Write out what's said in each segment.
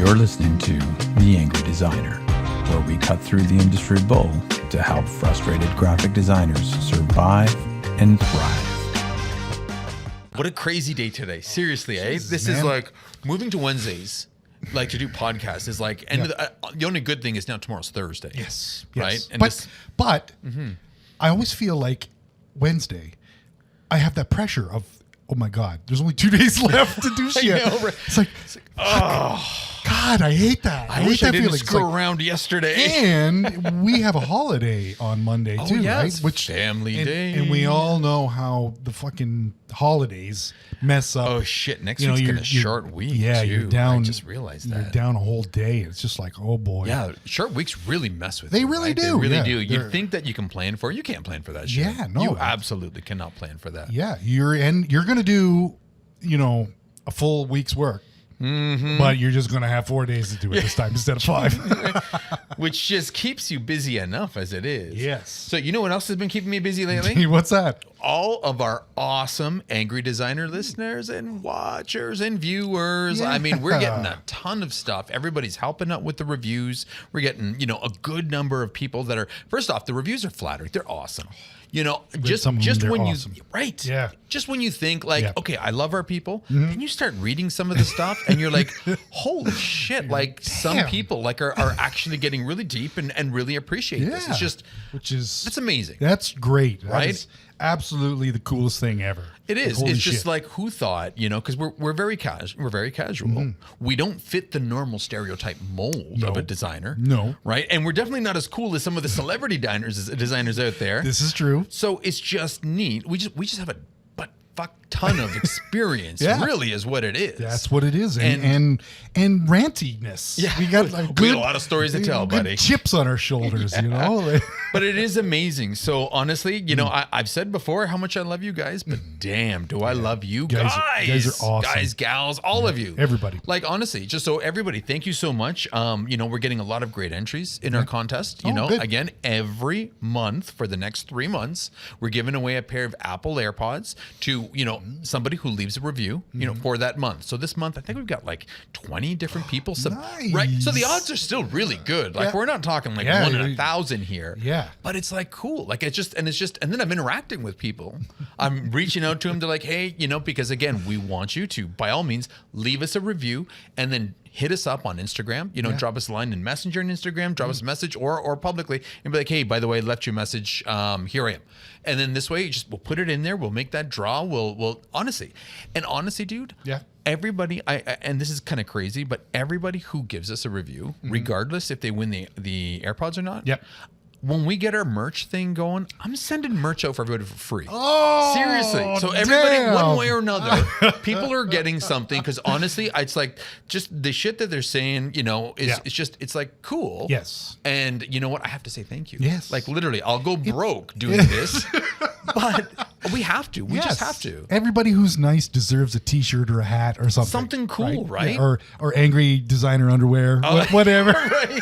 You're listening to The Angry Designer, where we cut through the industry bull to help frustrated graphic designers survive and thrive. What a crazy day today. Seriously, Jesus, This man. is like moving to Wednesdays, like to do podcasts is like, and the only good thing is now tomorrow's Thursday. Yes. Right? Yes. And But I always feel like Wednesday, I have that pressure of, oh my God, there's only 2 days left to do shit. know, right? It's like, God, I hate that. I wish I that didn't feeling. It's screw like- around yesterday. And we have a holiday on Monday too, yes. right? Family day. And we all know how the fucking holidays mess up. Oh shit! Next You know, week's you're- been a you're- short week. Yeah, too. you're down. I just realized You're that. down a whole day. It's just like, oh boy. Yeah, short weeks really mess with They you. really right? do, They really yeah. do. You They're- think that you can plan for it. You can't plan for that shit. Yeah, no. You absolutely cannot plan for that. Yeah, you're going to do, a full week's work. Mm-hmm. But you're just going to have 4 days to do it this time instead of 5. Which just keeps you busy enough as it is. Yes. So you know what else has been keeping me busy lately? What's that? All of our awesome Angry Designer listeners and watchers and viewers. Yeah. I mean, we're getting a ton of stuff. Everybody's helping out with the reviews. We're getting, a good number of people that are, first off, the reviews are flattering. They're awesome. Just some of them, when they're awesome. you, right. Yeah. Just when you think like, Yeah. okay, I love our people, then you start reading some of the stuff and you're like, holy shit, like some Damn. people like are actually getting really deep and really appreciate this. It's just, that's amazing. That's great. Right? That is absolutely the coolest thing ever. It is. Holy It's just shit. like who thought, because we're very casual. We're very casual. We don't fit the normal stereotype mold of a designer. No. Right? And we're definitely not as cool as some of the celebrity designers out there. This is true. So it's just neat. We just have a fuck ton of experience. Yeah. Really is what it is. That's what it is. And rantiness. Yeah. We got We got a lot of stories to tell, good buddy. chips on our shoulders, But it is amazing. So honestly, I've said before how much I love you guys, but damn, do I love you guys. Guys are awesome. Guys, gals, all of you. Everybody. Like honestly, just so everybody, thank you so much. We're getting a lot of great entries in our contest. Good. Again, every month for the next 3 months, we're giving away a pair of Apple AirPods to, somebody who leaves a review, for that month. So this month, I think we've got like 20 different people. Nice. Right. So the odds are still really good. Like Yeah. we're not talking like Yeah, 1 in you- 1,000 here. Yeah. But it's like cool. Like and then I'm interacting with people. I'm reaching out to them to like, hey, because again, we want you to, by all means, leave us a review and then hit us up on Instagram, drop us a line in Messenger and Instagram, drop us a message or publicly and be like, hey, by the way, I left you a message. Here I am. And then this way, we'll put it in there. We'll make that draw. We'll honestly, dude. Yeah. Everybody, and this is kind of crazy, but everybody who gives us a review, regardless if they win the AirPods or not, Yep. when we get our merch thing going, I'm sending merch out for everybody for free. Oh, seriously. So everybody, damn. one way or another, people are getting something because honestly, it's like just the shit that they're saying, it's like cool. Yes. And you know what? I have to say thank you. Yes. Like literally, I'll go broke doing this, but we have to. We just have to. Everybody who's nice deserves a T-shirt or a hat or something. Something cool, right? Yeah, or angry designer underwear, whatever. Right.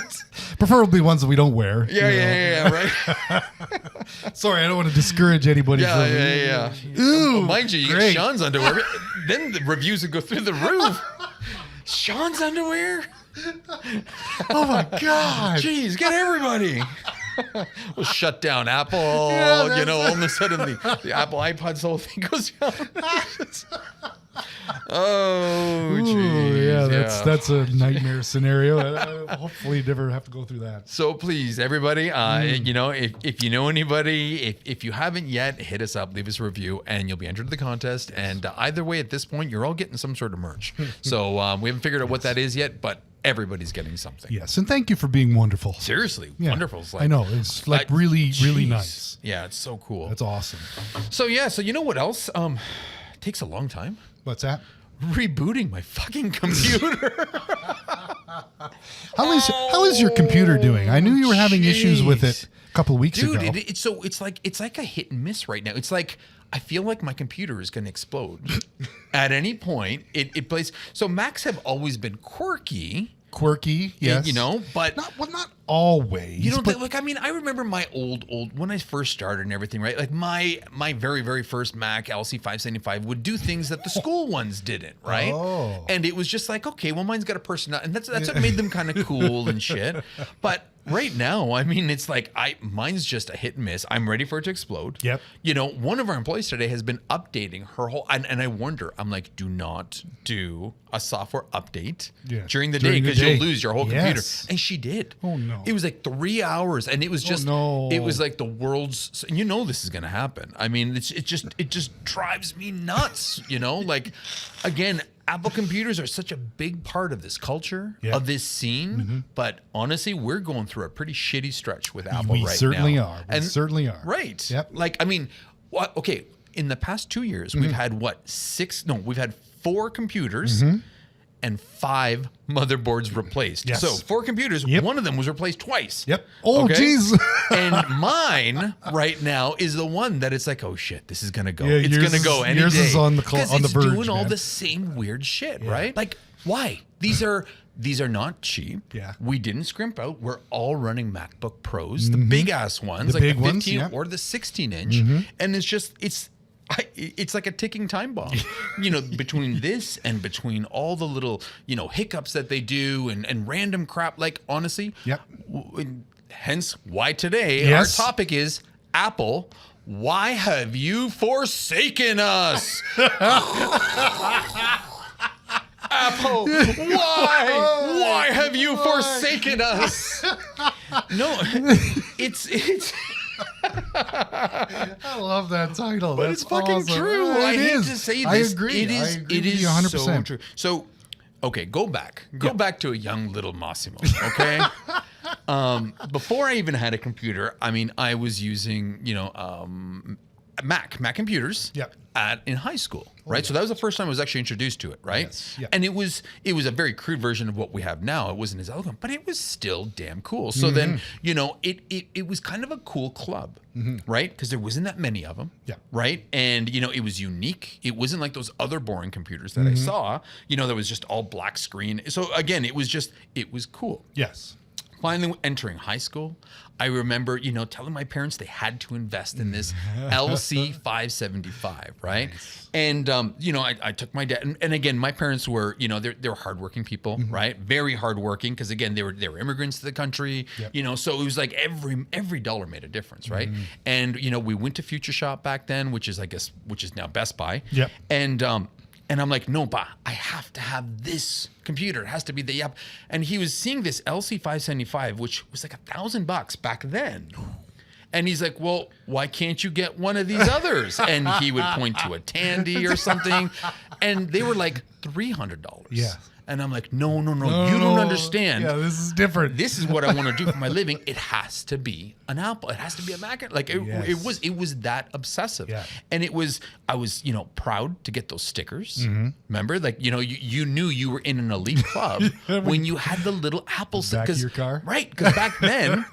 Preferably ones that we don't wear. Yeah, right. Sorry, I don't want to discourage anybody. Yeah. Ooh, mind you, you great. get Sean's underwear. Then the reviews would go through the roof. Sean's underwear? Oh my God. Jeez, get everybody. We'll shut down Apple. Yeah, all of a sudden the Apple iPods whole thing goes down. Oh, Ooh, jeez. that's a nightmare scenario. Hopefully, never have to go through that. So please, everybody, if you know anybody, if you haven't yet, hit us up, leave us a review, and you'll be entered to the contest. And either way, at this point, you're all getting some sort of merch. So we haven't figured out what that is yet, but everybody's getting something. Yes, and thank you for being wonderful. Seriously, Yeah. wonderful. It's like, I know it's like really jeez. nice. Yeah, it's so cool. That's awesome. So you know what else? Takes a long time. What's that? Rebooting my fucking computer. How is your computer doing? I knew you were having issues with it a couple of weeks ago. Dude, it's like a hit and miss right now. It's like I feel like my computer is going to explode at any point. It plays. So Macs have always been quirky. quirky, yes. You know, but not always. you know, but like, I mean, I remember my old when I first started and everything, right? Like my very, very first Mac LC575 would do things that the school ones didn't, right? Oh. And it was just like, okay, well, mine's got a personality, and that's what made them kind of cool and shit. But right now, I mean, it's like mine's just a hit and miss. I'm ready for it to explode. Yep. You know, one of our employees today has been updating her whole, and I wonder, I'm like, do not do a software update during the day because you'll lose your whole computer. And she did. Oh no. It was like 3 hours, and it was just, it was like the world's, and you know this is going to happen. I mean, it just drives me nuts, you know? Like, again, Apple computers are such a big part of this culture, of this scene. But honestly, we're going through a pretty shitty stretch with Apple right now. We certainly are. Right. Yep. Like, I mean, okay, in the past 2 years, we've had we've had 4 computers and 5 motherboards replaced. Yes. So 4 computers, one of them was replaced twice. Yep. Oh, geez. And mine right now is the one that it's like, oh shit, this is gonna go. Yeah, it's gonna go any yours day. is on the verge, doing all man. the same weird shit, right? Like, why? These are not cheap. Yeah. We didn't scrimp out. We're all running MacBook Pros, the big ass ones, like big the 15 ones, yeah. or the 16 inch, and it's like a ticking time bomb, you know, between this and between all the little, you know, hiccups that they do and random crap. Like, honestly, hence why today our topic is Apple. Why have you forsaken us? Apple, why have you forsaken us? No, it's. I love that title. But That's it's fucking awesome. true. I hate to say I this. agree. It is. I agree It with is you 100%. so true. So, okay, go back to a young little Massimo. Okay. Before I even had a computer, I mean, I was using, you know, Mac computers. Yep. In high school, right? So that was the first time I was actually introduced to it, right? Yes. Yep. And it was a very crude version of what we have now. It wasn't as elegant, but it was still damn cool. So then, you know, it was kind of a cool club, right? Because there wasn't that many of them, right? And you know, it was unique. It wasn't like those other boring computers that I saw, you know, that was just all black screen. So again, it was cool. Yes. Finally entering high school, I remember, you know, telling my parents they had to invest in this LC 575, right? Nice. And, you know, I took my dad, and again, my parents were, you know, they're hardworking people, right? Very hardworking, because again, they were immigrants to the country, you know, so it was like every dollar made a difference, right? And, you know, we went to Future Shop back then, which is now Best Buy. Yep. And I'm like, no, Pa, I have to have this computer. It has to be the app. And he was seeing this LC575, which was like $1,000 back then. And he's like, well, why can't you get one of these others? And he would point to a Tandy or something. And they were like $300. Yeah. And I'm like, no, you don't understand. Yeah, this is different. This is what I want to do for my living. It has to be an Apple. It has to be a Mac. Like it was that obsessive. Yeah. And I was, you know, proud to get those stickers. Remember, like, you know, you knew you were in an elite club when you had the little Apple back of your car. Right, because back then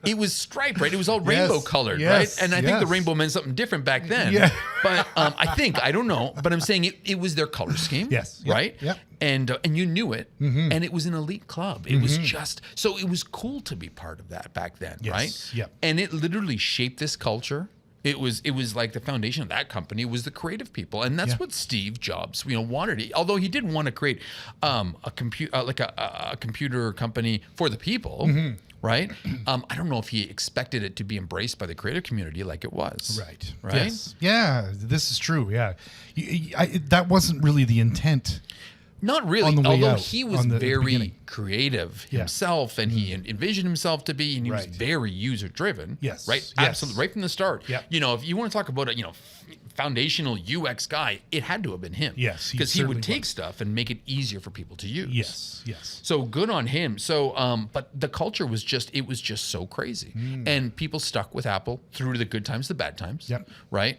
it was striped, right? It was all rainbow colored, right? And I think the rainbow meant something different back then. Yeah. But I don't know, but I'm saying it was their color scheme. Yes. Right. Yep. And you knew it, and it was an elite club. It was just so it was cool to be part of that back then, right? Yep. And it literally shaped this culture. It was like the foundation of that company was the creative people, and that's what Steve Jobs, you know, wanted. Although he didn't want to create a computer company for the people, right? I don't know if he expected it to be embraced by the creative community like it was. Right. Right. Yes. Yeah. This is true. Yeah. That wasn't really the intent. Not really, on the way although out, he was very creative himself, and he envisioned himself to be, and he was very user driven. Yes, right, yes. absolutely, right from the start. Yep. You know, if you want to talk about a foundational UX guy, it had to have been him. Yes, because he would take stuff and make it easier for people to use. Yes. So good on him. So, but the culture was just so crazy, and people stuck with Apple through the good times, the bad times. Yep. Right.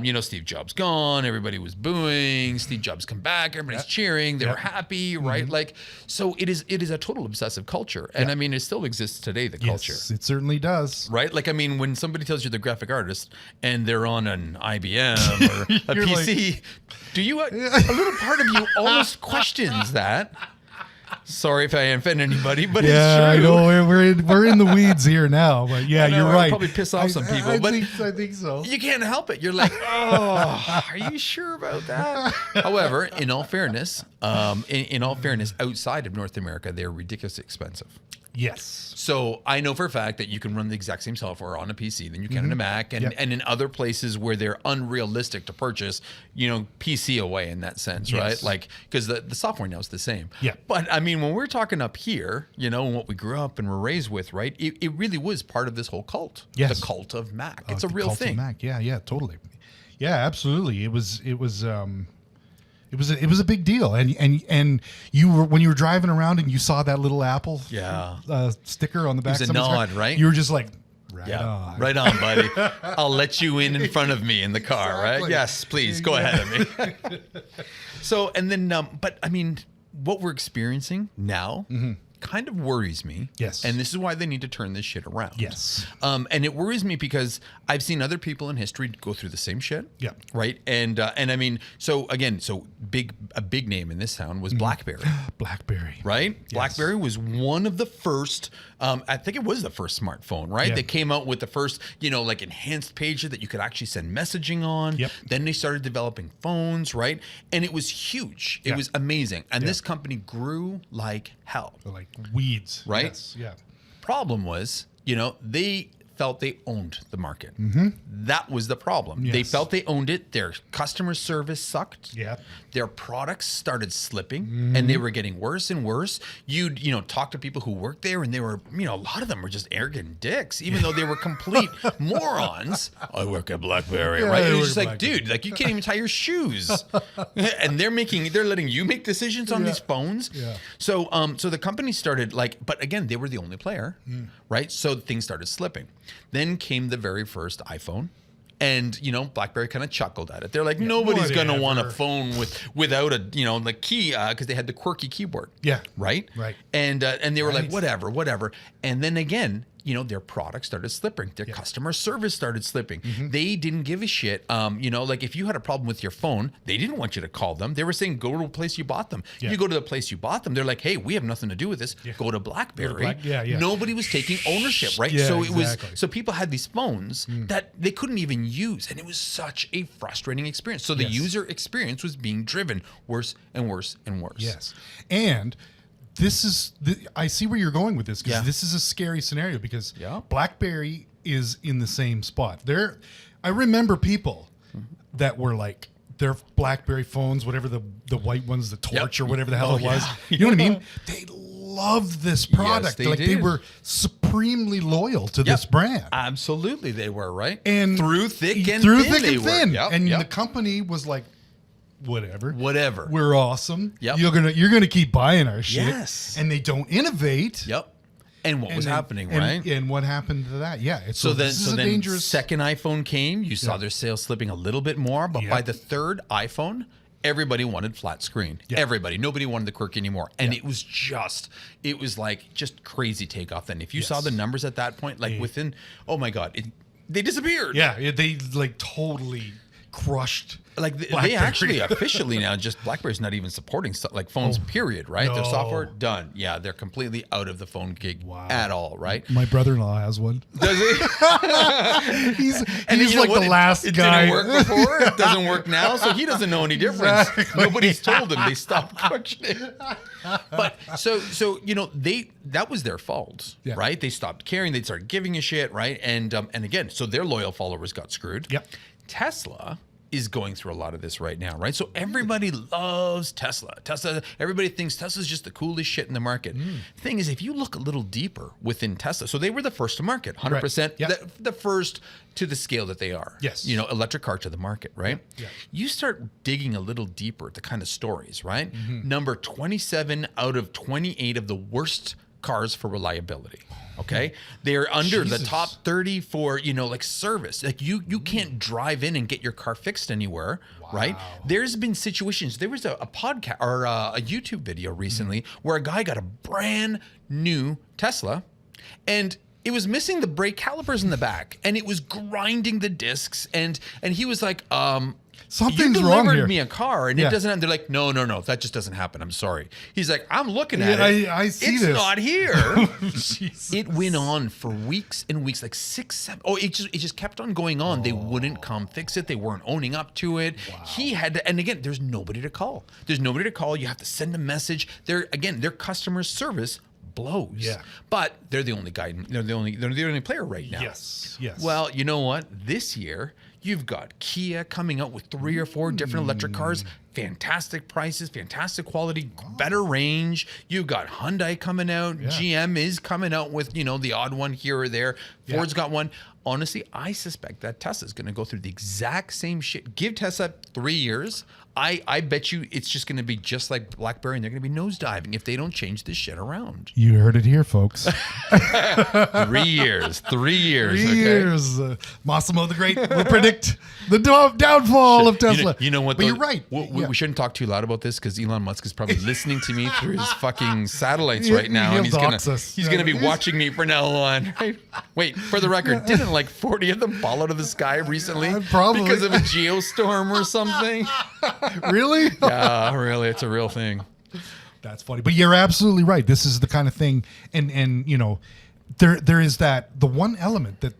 You know, Steve Jobs gone, everybody was booing. Steve Jobs come back, everybody's cheering. They were happy, right? Like, so it is a total obsessive culture, and I mean, it still exists today. The culture, yes, it certainly does. right? Like, I mean, when somebody tells you they're a graphic artist and they're on an IBM or a You're PC, do you a little part of you almost questions that? Sorry if I offend anybody, but Yeah, it's true. I know we're in the weeds here now, but yeah, I know, you're I'll right. probably piss off some people, I but think so. you can't help it. You're like, oh, are you sure about that? However, in all fairness, outside of North America, they're ridiculously expensive. Yes. So I know for a fact that you can run the exact same software on a PC than you can on a Mac, and, Yep. and in other places where they're unrealistic to purchase, PC away in that sense, Yes. right? Like, because the software now is the same. Yeah. But I mean, when we're talking up here, and what we grew up and were raised with, right? It really was part of this whole cult. Yes. The cult of Mac. It's a The real cult of thing. Mac. Yeah, totally. Yeah, absolutely. It was a big deal, and you were, when you were driving around and you saw that little Apple sticker on the back. was a of somebody's car, nod, right? You were just like, Right on, buddy. I'll let you in front of me in the car, right? Exactly. Yes, please go ahead of me. So, and then, but I mean, what we're experiencing now kind of worries me. Yes. And this is why they need to turn this shit around. Yes. And it worries me because I've seen other people in history go through the same shit. Yeah. Right. And I mean, so again, a big name in this town was BlackBerry. BlackBerry. Right? Yes. BlackBerry was one of the first, I think it was the first smartphone, right? Yeah. They came out with the first, like enhanced pager that you could actually send messaging on. Yep. Then they started developing phones, right? And it was huge. It Yeah. was amazing. And Yeah. this company grew like hell. They're like weeds. Right? Yes. Yeah. Problem was, they felt they owned the market. That was the problem. They Yes. felt they owned it. Their customer service sucked. Yeah. Their products started slipping and they were getting worse and worse. You'd, talk to people who worked there and they were, a lot of them were just arrett dicks, even though they were complete morons. I work at BlackBerry, Yeah, right? I And work it's just at like, BlackBerry. dude, like you can't even tie your shoes. And they're letting you make decisions on these phones. Yeah. So the company started but again, they were the only player, right? So things started slipping. Then came the very first iPhone. And, BlackBerry kind of chuckled at it. They're like, nobody's going to want a whatever. phone without a, the key, because they had the quirky keyboard. Yeah. Right? Right. And they were like, Right. whatever. And then again, their products started slipping. Their customer service started slipping. They didn't give a shit. Like if you had a problem with your phone, they didn't want you to call them. They were saying, go to the place you bought them. Yeah. You go to the place you bought them. They're like, hey, we have nothing to do with this. Go to BlackBerry. Yeah. Nobody was taking ownership, right? Yeah, so it was, exactly. so people had these phones that they couldn't even use. And it was such a frustrating experience. So the Yes. user experience was being driven worse and worse and worse. Yes. And this is, I see where you're going with this, because Yeah. this is a scary scenario, because Yeah. BlackBerry is in the same spot. I remember people that were like, their BlackBerry phones, whatever the white ones, the Torch or whatever the hell Oh, it was. yeah. You know what I mean? They loved this product. they They did. were supremely loyal to this brand. Absolutely, they were, right? And through thick and through thin, thick they and were. thin. Yep, And yep. the company was like, whatever. We're awesome. Yep. You're gonna keep buying our shit. Yes. And they don't innovate. Yep. And what was And then- happening, and- right? And what happened to that? Yeah. So then, this is a then dangerous. second iPhone came. You saw their sales slipping a little bit more, but by Yep. the third iPhone, everybody wanted flat screen. Yeah. Everybody, nobody wanted the quirk anymore, and it was like just crazy takeoff. Then, if you saw Yes. the numbers at that point, like within, oh my god, they disappeared. Yeah. They like totally crushed. Like they BlackBerry. actually officially now, just BlackBerry's not even supporting like phones. Period. Right? Their no. software done. Yeah, they're completely out of the phone gig at all. Right? My brother-in-law has one. Does it? He's you know like what? the last it guy. didn't work before. It doesn't work now, so he doesn't know any difference. Exactly. Nobody's told him. They stopped questioning. But so that was their fault, Yeah. right? They stopped caring. They started giving a shit, right? And again, so their loyal followers got screwed. Yep. Tesla is going through a lot of this right now, right? So everybody loves Tesla. Everybody thinks Tesla's just the coolest shit in the market. Thing is, if you look a little deeper within Tesla, so they were the first to market, 100%, Right. Yep. the first to the scale that they are. Yes. Electric car to the market, right? Yeah. You start digging a little deeper at the kind of stories, right? Number 27 out of 28 of the worst cars for reliability. Okay, they're under the Jesus. top 30 for like service. Like you can't drive in and get your car fixed anywhere, right? There's been situations. There was a podcast or a YouTube video recently where a guy got a brand new Tesla, and it was missing the brake calipers in the back, and it was grinding the discs, and he was like, Something's you wrong delivered here. me a car and Yeah. it doesn't happen. They're like, no, that just doesn't happen. I'm sorry. He's like, I'm looking Yeah, at it. I see it's this. not here. Jesus. It went on for weeks and weeks, like 6, 7. Oh, it just kept on going on. They wouldn't come fix it. They weren't owning up to it. Wow. He had to, and again, there's nobody to call. There's nobody to call. You have to send a message. Their customer service blows. Yeah. But they're the only guy. They're the only player right now. Yes. Well, you know what? This year, you've got Kia coming out with 3 or 4 different electric cars, fantastic prices, fantastic quality, better range. You've got Hyundai coming out. Yeah. GM is coming out with, the odd one here or there. Ford's got one. Honestly, I suspect that Tesla's going to go through the exact same shit. Give Tesla 3 years. I bet you it's just going to be just like BlackBerry, and they're going to be nosediving if they don't change this shit around. You heard it here, folks. 3 years. 3 years. 3 okay? years. Massimo the Great will predict the downfall of Tesla. You know what? But you're right. We shouldn't talk too loud about this because Elon Musk is probably listening to me through his fucking satellites right now, He'll and dox us. he's gonna be watching me from now on. Right? Wait, for the record, didn't like 40 of them fall out of the sky recently Probably. because of a geostorm or something? Really? Yeah, really, it's a real thing. That's funny. But you're absolutely right. This is the kind of thing, and there is that the one element that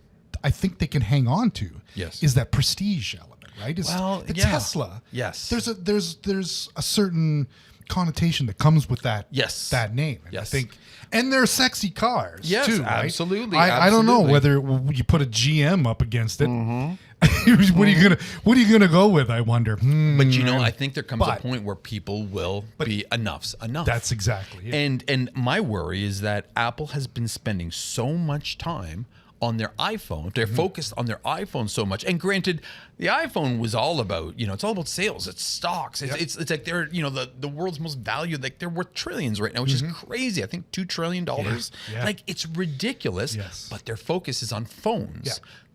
I think they can hang on to. Yes. Is that prestige element, right? Well, the yeah. Tesla. Yes. There's a certain connotation that comes with that. Yes. That name. And Yes. I think, and they're sexy cars. Yes, too, right? absolutely, I don't know absolutely. whether you put a GM up against it. What are you gonna go with? I wonder. But I think there comes But- a point where people will be enough's enough. That's exactly it. And my worry is that Apple has been spending so much time on their iPhone. They're focused on their iPhone so much. And granted, the iPhone was all about, it's all about sales. It's stocks. It's like they're, the world's most valued. Like they're worth trillions right now, which is crazy. I think $2 trillion. Yeah. Like it's ridiculous. Yes. But their focus is on phones. Yeah.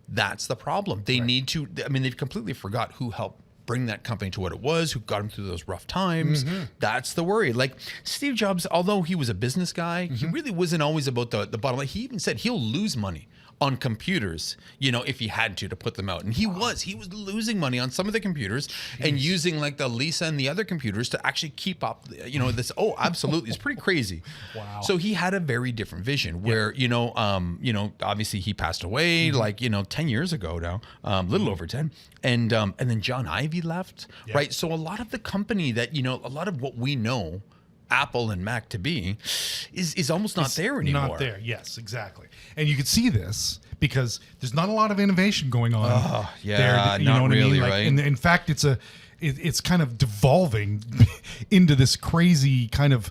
That's the problem. They need to, they've completely forgot who helped bring that company to what it was, who got them through those rough times. That's the worry. Like Steve Jobs, although he was a business guy, he really wasn't always about the bottom line. He even said he'll lose money on computers, if he had to put them out. And he was losing money on some of the computers and using like the Lisa and the other computers to actually keep up, this. Oh, absolutely. It's pretty crazy. Wow. So he had a very different vision where, obviously he passed away 10 years ago now, a little over 10. And then John Ivey left, right? So a lot of the company that, a lot of what we know Apple and Mac to be is almost not there anymore. Not there. Yes, exactly. And you can see this because there's not a lot of innovation going on. yeah, there, not what really, I mean? Like, right? And in fact, it's kind of devolving into this crazy kind of,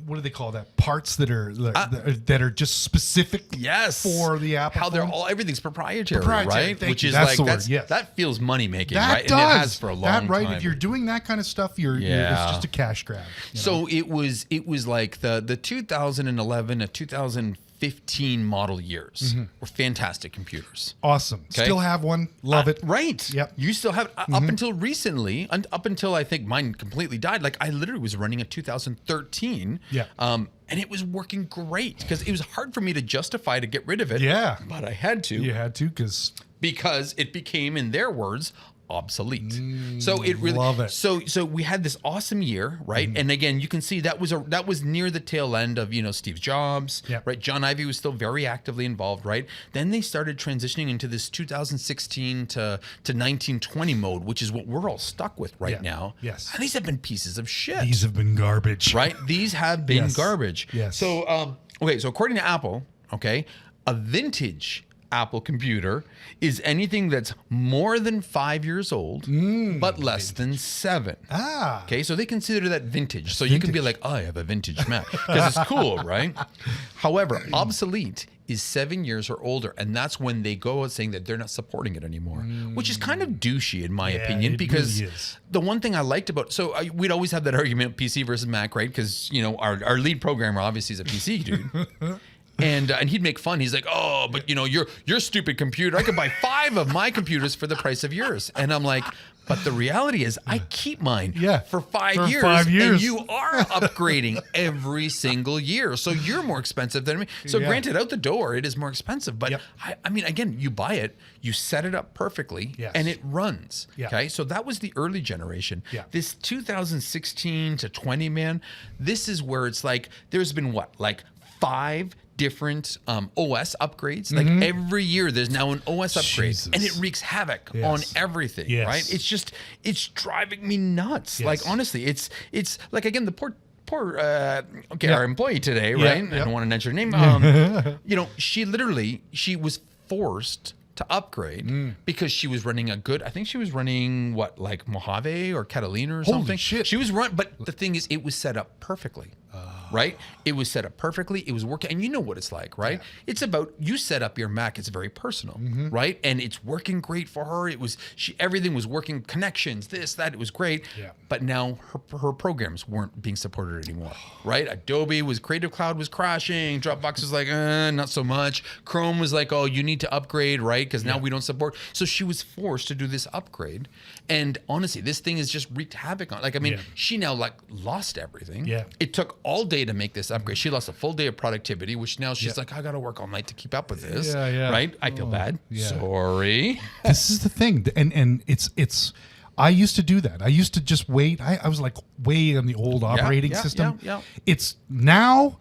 what do they call that? Parts that are just specific for the Apple How phone. everything's proprietary, Proprietary, right? thank Which you. is That's like the word, yes. that feels money making, That right? does. And it has for a long right. time. If you're doing that kind of stuff, it's just a cash grab. So it was like the 2011 to 2015 model years were fantastic computers. Awesome. Okay. Still have one. Love it. Right. Yep. You still have up until recently, up until I think mine completely died. Like I literally was running a 2013. Yeah. And it was working great because it was hard for me to justify to get rid of it. Yeah. But I had to. You had to because it became, in their words, obsolete. So it really love it. So we had this awesome year, right? And again, you can see that was near the tail end of Steve Jobs, Yep. right? John Ivey was still very actively involved, right? Then they started transitioning into this 2016 to 1920 mode, which is what we're all stuck with right now. Yes. And these have been pieces of shit. These have been garbage. Right? These have been Yes. garbage. Yes. So so according to Apple, a vintage Apple computer is anything that's more than 5 years old, but less than 7. Ah. Okay, so they consider that vintage. So you can be like, I have a vintage Mac because it's cool, right? However, obsolete is 7 years or older, and that's when they go out saying that they're not supporting it anymore, which is kind of douchey in my opinion, it because really is. the one thing I liked about we'd always have that argument PC versus Mac, right? Because our lead programmer obviously is a PC dude. And he'd make fun. He's like, "Oh, but your stupid computer. I could buy 5 of my computers for the price of yours." And I'm like, But the reality is, I keep mine for 5 years. 5 years. And you are upgrading every single year. So you're more expensive than me. So granted, out the door, it is more expensive. But I mean, again, you buy it, you set it up perfectly, and it runs. Okay. So that was the early generation. This 2016 to 20, man, this is where it's like, there's been what? Like 5 different OS upgrades. Like every year there's now an OS upgrade, and it wreaks havoc on everything, right? It's driving me nuts. Like honestly, it's like, again, the poor our employee today, right? I don't want to mention her name. You know, she was forced to upgrade because she was running I think she was running like Mojave or Catalina or something. Holy shit. She was but the thing is, it was set up perfectly. Right? It was set up perfectly. It was working. And you know what it's like, right? It's about, you set up your Mac. It's very personal, right? And it's working great for her. Everything was working, connections, this, that. It was great. But now her programs weren't being supported anymore, right? Creative Cloud was crashing. Dropbox was like, not so much. Chrome was like, oh, you need to upgrade, right? Because now we don't support. So she was forced to do this upgrade. And honestly, this thing has just wreaked havoc on. Like, I mean, she now like lost everything. It took all day to make this upgrade. She lost a full day of productivity, which now she's like, I got to work all night to keep up with this. Right? I feel bad. Sorry. This is the thing. And it's, I used to do that. I used to just wait. I was like way on the old operating system. It's now,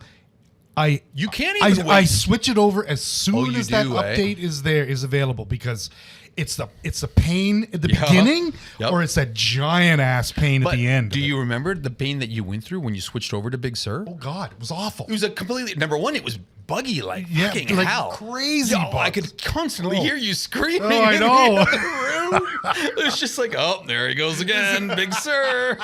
you can't even wait. I switch it over as soon as that update is available, because it's the pain at the beginning, or it's that giant ass pain at the end. Do you remember the pain that you went through when you switched over to Big Sur? Oh God, it was awful. It was a completely, number one, it was buggy like fucking like hell. Crazy. I could constantly hear you screaming. Oh, I know. In the room. It was just like, oh, there he goes again, Big Sur.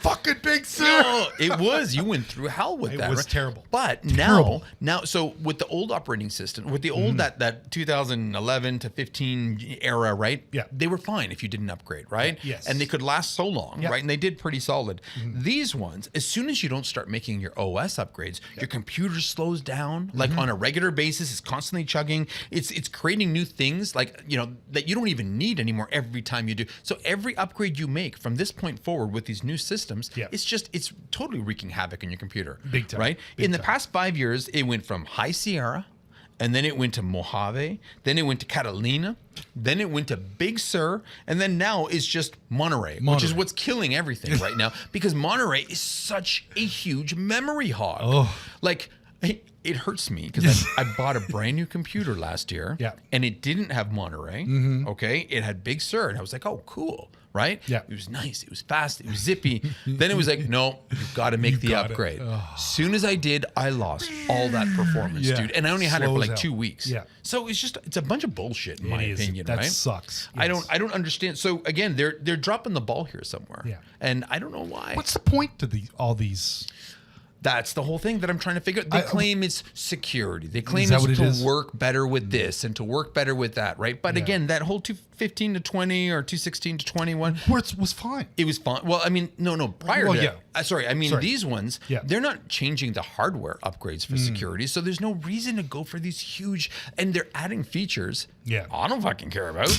Fucking Big Sur. No, it was. You went through hell with that. It was right? terrible. But now, so with the old operating system, with the old that 2011 to 15 era, right? Yeah. They were fine if you didn't upgrade, right? Yes. And they could last so long, right? And they did pretty solid. These ones, as soon as you don't start making your OS upgrades, your computer slows down. Like on a regular basis, it's constantly chugging. It's creating new things, like, you know, that you don't even need anymore every time you do. So every upgrade you make from this point forward with these new systems, it's totally wreaking havoc in your computer. Big time. Right? In the past 5 years, it went from High Sierra, and then it went to Mojave, then it went to Catalina, then it went to Big Sur, and then now it's just Monterey, which is what's killing everything right now, because Monterey is such a huge memory hog. Like, it hurts me because I bought a brand new computer last year, and it didn't have Monterey. Okay, it had Big Sur, and I was like, "Oh, cool!" Right? It was nice. It was fast. It was zippy. Then it was like, "No, you've got to make the upgrade." As soon as I did, I lost all that performance, dude. And I only had it for like 2 weeks. So it's a bunch of bullshit in my opinion. That right? sucks. I don't understand. So again, they're dropping the ball here somewhere. And I don't know why. What's the point to all these? That's the whole thing that I'm trying to figure out. They claim it's security. They claim it's to work better with this and to work better with that, right? But again, that whole 215 to 20 or 216 to 21 was fine. It was fine. Well, I mean, no. Prior to that, these ones, they're not changing the hardware upgrades for security. So there's no reason to go for these huge, and they're adding features I don't fucking care about,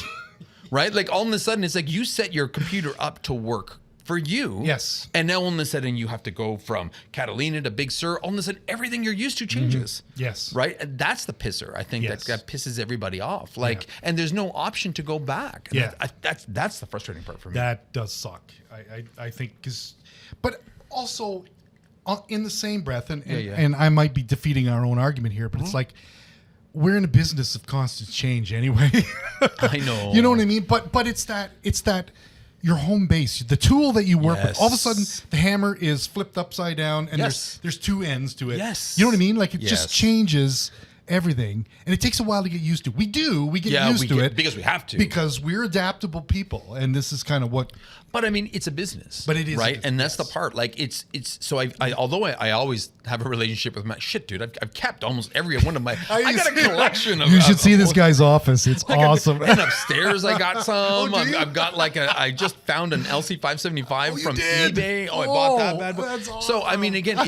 right? Like all of a sudden, it's like you set your computer up to work for you. Yes. And now all of a sudden you have to go from Catalina to Big Sur. All of a sudden everything you're used to changes. Yes. Right? And that's the pisser. I think that pisses everybody off. Like, and there's no option to go back. And that's the frustrating part for me. That does suck. I think but also in the same breath, and I might be defeating our own argument here, but it's like, we're in a business of constant change anyway. I know. You know what I mean? But it's that your home base, the tool that you work with, all of a sudden the hammer is flipped upside down and there's two ends to it. Yes. You know what I mean? Like it just changes everything, and it takes a while to get used to. We get used to it because we have to, because we're adaptable people, and this is kind of what. But I mean, it's a business. But it is right, and that's the part. Like it's. So although I always have a relationship with my shit, dude. I've kept almost every one of my. I got a collection of. You should see this guy's office. It's awesome. And upstairs, I got some. I've got like I just found an LC575 from eBay. I bought that bad boy. That's awesome. So I mean, again,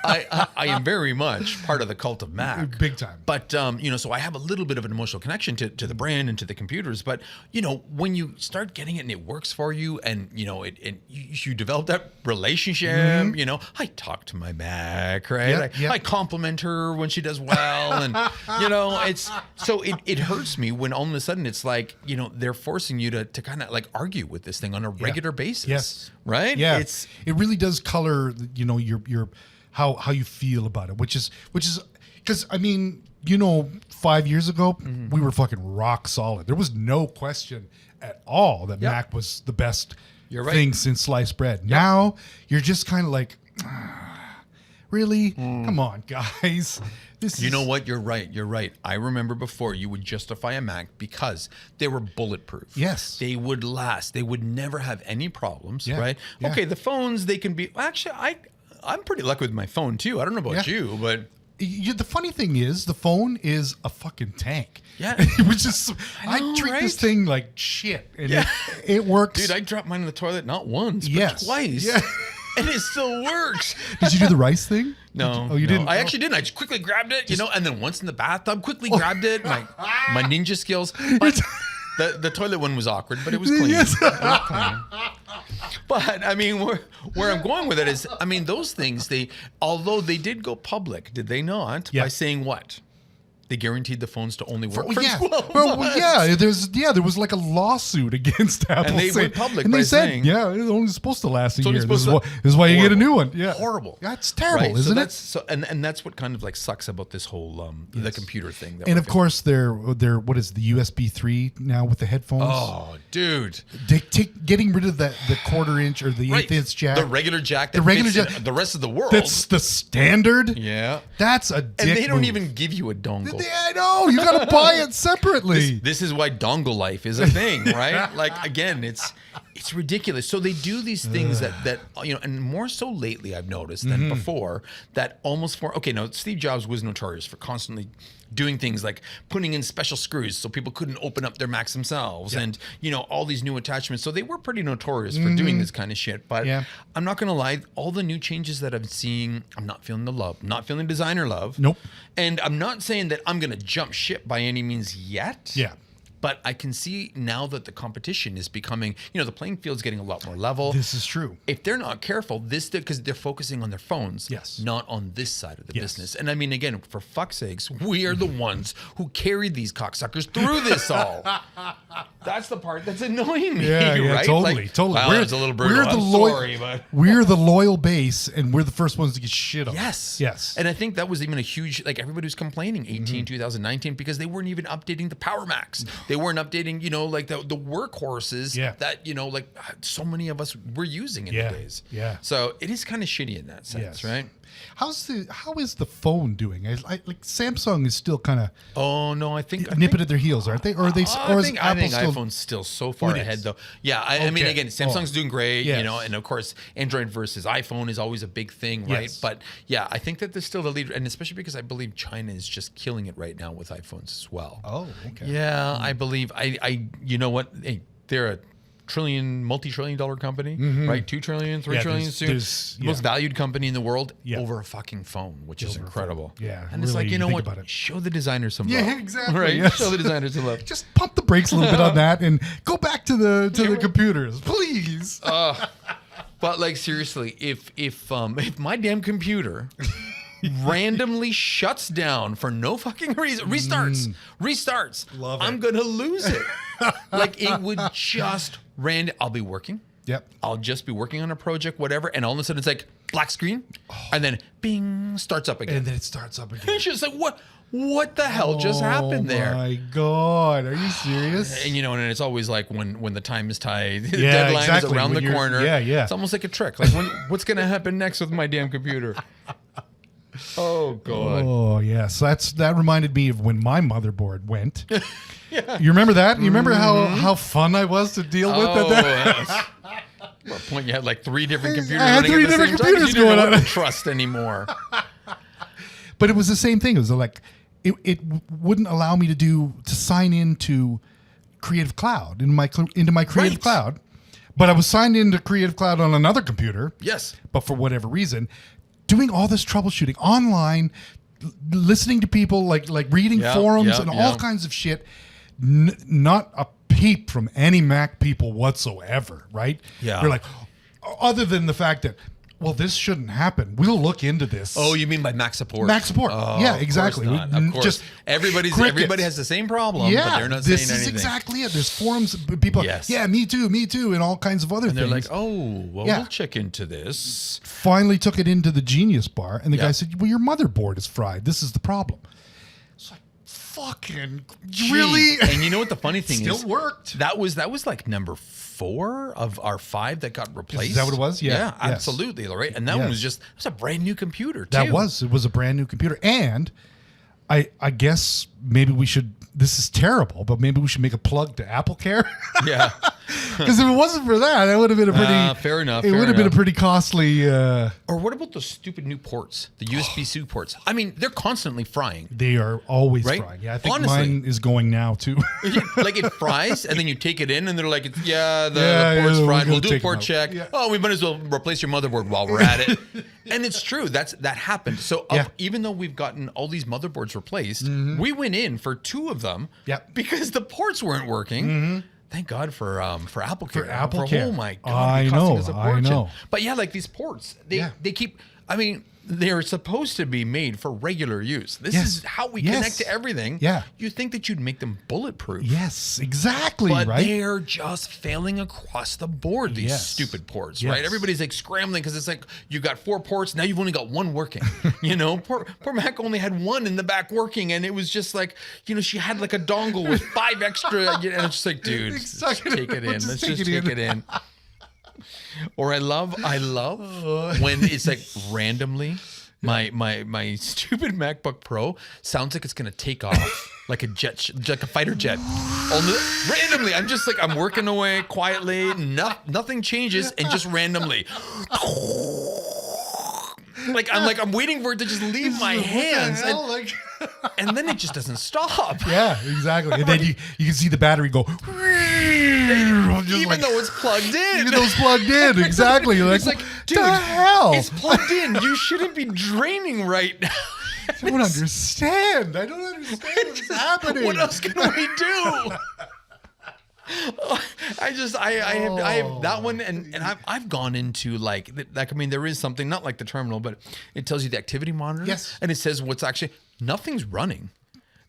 I am very much part of the cult of Mac. Big time. But, so I have a little bit of an emotional connection to the brand and to the computers. But, when you start getting it and it works for you and, you develop that relationship, I talk to my Mac, right? I compliment her when she does well. And, it hurts me when all of a sudden it's like, they're forcing you to kind of like argue with this thing on a regular basis. Yes. Right? Yeah. It really does color, your how you feel about it, which is because 5 years ago we were fucking rock solid. There was no question at all that Mac was the best thing since sliced bread. Yep. Now you're just kind of like, really? Come on, guys. You know what? You're right. I remember before you would justify a Mac because they were bulletproof. Yes. They would last. They would never have any problems, right? Yeah. Okay, the phones, they can be... Actually, I'm pretty lucky with my phone, too. I don't know about you, but... The funny thing is, the phone is a fucking tank. Yeah. Which is... I treat this thing like shit. And it works. Dude, I dropped mine in the toilet not once, but twice. Yeah. And it still works. Did you do the rice thing? No. You didn't? I actually didn't. I just quickly grabbed it, and then once in the bathtub, quickly grabbed it. My ninja skills. But the toilet one was awkward, but it was clean. Yes. It was clean. But I mean, where I'm going with it is, I mean, those things, although they did go public, did they not? By saying what? They guaranteed the phones to only work for 12 months. There was like a lawsuit against Apple. And they went public and by they said, saying... it's only supposed to last a year. This is why you get a new one. Yeah. Horrible. Yeah, it's terrible, isn't it? So, and that's what kind of like sucks about this whole the computer thing. And of course, they're what is the USB 3 now with the headphones? Oh, dude. Getting rid of the quarter inch or the eighth inch jack. The regular jack that fits in the rest of the world. That's the standard? Yeah. That's a dick And they don't move. even give you a dongle. I know. You got to buy it separately. This is why dongle life is a thing, right? Like, again, it's ridiculous. So they do these things that and more so lately I've noticed than before, that almost Steve Jobs was notorious for constantly doing things like putting in special screws so people couldn't open up their Macs themselves and all these new attachments. So they were pretty notorious for doing this kind of shit. But I'm not gonna lie, all the new changes that I'm seeing, I'm not feeling the love. I'm not feeling designer love. Nope. And I'm not saying that I'm gonna jump ship by any means yet. Yeah. But I can see now that the competition is becoming, the playing field's getting a lot more level. This is true. If they're not careful, because they're focusing on their phones, not on this side of the business. And I mean, again, for fuck's sakes, we are the ones who carried these cocksuckers through this all. That's the part that's annoying me, right? Totally. Well, it's a little brutal. We're the loyal base, and we're the first ones to get shit on. Yes. And I think that was even a huge, like, everybody was complaining 2019, because they weren't even updating the Power Macs. They weren't updating, like the workhorses that, like so many of us were using in the days. Yeah. So it is kind of shitty in that sense, right? How is the phone doing? Like Samsung is still kind of I think nipping at their heels, aren't they? Or are they? I think iPhone's still so far ahead, though. Yeah, I mean, again, Samsung's doing great, and of course, Android versus iPhone is always a big thing, right? Yes. But yeah, I think that there's still the leader, and especially because I believe China is just killing it right now with iPhones as well. Oh, okay. Yeah, I believe you know what? Hey, they're a multi-trillion-dollar company, right? 2 trillion, 3 trillion soon. Most valued company in the world over a fucking phone, which is incredible. Yeah. And it's like, what? Show the designers some love. Yeah, exactly. Right? Yes. Show the designers some love. Just pump the brakes a little bit on that and go back to the computers, please. But like, seriously, if my damn computer randomly shuts down for no fucking reason, restarts, I'm gonna lose it. Like, it would just I'll be working. Yep. I'll just be working on a project, whatever, and all of a sudden it's like black screen, and then bing, starts up again. And then it starts up again. It's just like, what the hell just happened there? Oh my God, are you serious? And and it's always like when the time is tight, the deadline is around the corner. Yeah. It's almost like a trick. Like, what's gonna happen next with my damn computer? Oh God. Oh yes, that reminded me of when my motherboard went. You remember that? You remember how fun I was to deal with Yes. At what point you had like 3 different computers? I had 3 different computers going on. You didn't trust anymore. But it was the same thing. It was like it wouldn't allow me to sign into Creative Cloud into my Creative Cloud. But I was signed into Creative Cloud on another computer. Yes. But for whatever reason, doing all this troubleshooting online, listening to people, like reading forums and all kinds of shit. Not a peep from any Mac people whatsoever, right? Yeah. They're like, other than the fact that, well, this shouldn't happen. We'll look into this. Oh, you mean by Mac support? Mac support. Oh, Yeah, exactly. Of course. Just everybody has the same problem, yeah, but they're not this saying is anything. exactly it. There's forums, people. Yes. Yeah, me too, and all kinds of other And things. they're like, oh, well, Yeah. we'll check into this. Finally took it into the Genius Bar, and the Yeah. guy said, "Well, your motherboard is fried. This is the problem." It's like, fucking really? Jeez. And you know what the funny thing is? Still worked. That was like number 4 of our 5 that got replaced. Is that what it was? Yeah. Yeah, Yes. absolutely. Right. And that one was Yes. it was a brand new computer, too. It was a brand new computer, and I guess maybe we should. This is terrible, but maybe we should make a plug to Apple Care. Yeah. Because if it wasn't for that, it would have been a pretty. Fair enough. It fair would have been a enough. pretty costly. Or what about those stupid new ports, the USB-C ports? I mean, they're constantly frying. They are always Right? frying. Yeah, I think Honestly. mine is going now too. Like it fries, and then you take it in, and they're like, the Yeah, port's yeah, we're fried. gonna We'll do a take port them out. check. Yeah. Oh, we might as well replace your motherboard while we're at it. And it's true. That happened. So Yeah. even though we've gotten all these motherboards replaced, we went in for 2 of them Yep. because the ports weren't working. Thank God for Apple Care. For Apple Care. Oh my God. I it's costing know, us a I fortune. know. But yeah, like these ports, Yeah. they keep, I mean, they're supposed to be made for regular use. This Yes. is how we Yes. connect to everything. Yeah. You think that you'd make them bulletproof. Yes, exactly. But right. they're just failing across the board, these Yes. stupid ports, Yes. right? Everybody's like scrambling because it's like you got 4 ports, now you've only got 1 working. Poor Mac only had 1 in the back working, and it was just like, she had like a dongle with 5 extra, and it's just like, dude, just take it in. Let's just take it in. Or I love when it's like randomly. My stupid MacBook Pro sounds like it's gonna take off like a jet, like a fighter jet. Randomly, I'm just like I'm working away quietly, nothing changes, and just randomly, I'm waiting for it to just leave my hands, and then it just doesn't stop. Yeah, exactly. And then you can see the battery go. Even though it's plugged in. Even though it's plugged in, exactly. You're It's like, what dude, the hell? it's plugged in. You shouldn't be draining right now. I don't understand. I don't understand what's happening. What else can we do? I have that one, and I've gone into like I mean, there is something not like the terminal, but it tells you the activity monitor. Yes. And it says what's actually nothing's running.